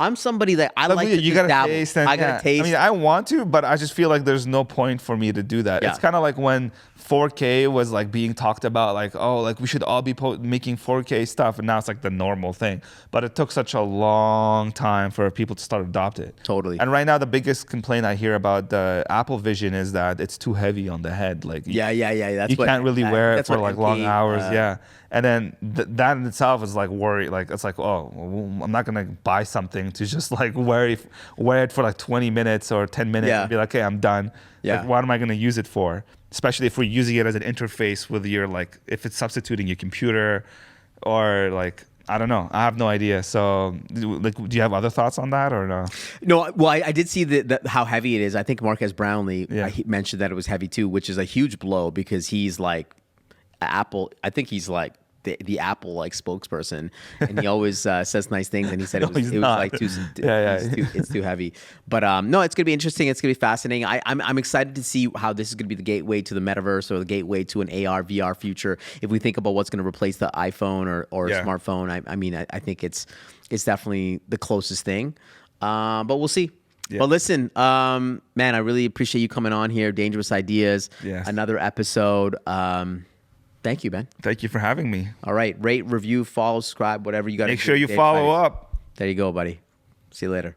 I'm somebody that I like to you gotta dabble. taste. And, I gotta taste. I mean, I want to, but I just feel like there's no point for me to do that. Yeah. It's kind of like when 4K was like being talked about, like, oh, like we should all be making 4K stuff, and now it's like the normal thing. But it took such a long time for people to start adopt it. Totally. And right now, the biggest complaint I hear about the Apple Vision is that it's too heavy on the head. Like, That's you can't really wear it for like long MP, hours. And then that in itself is like worry. Like it's like, oh, well, I'm not gonna buy something to just like wear it for like 20 minutes or 10 minutes and be like, okay, I'm done. Yeah. Like, what am I gonna use it for? Especially if we're using it as an interface with your, like, if it's substituting your computer, or like, I don't know. I have no idea. So, like, do you have other thoughts on that or no? No, well, I did see how heavy it is. I think Marques Brownlee he mentioned that it was heavy too, which is a huge blow because he's like Apple. I think he's like the Apple like spokesperson, and he always says nice things. And he said it was like too, it's too heavy. But no, it's gonna be interesting. It's gonna be fascinating. I'm excited to see how this is gonna be the gateway to the metaverse or the gateway to an AR VR future. If we think about what's gonna replace the iPhone or smartphone, I mean, I think it's definitely the closest thing. But we'll see. Yeah. But listen, man, I really appreciate you coming on here. Dangerous Ideas, another episode. Thank you, Ben. Thank you for having me. All right. Rate, review, follow, subscribe, whatever you got to do. Make sure you follow up. There you go, buddy. See you later.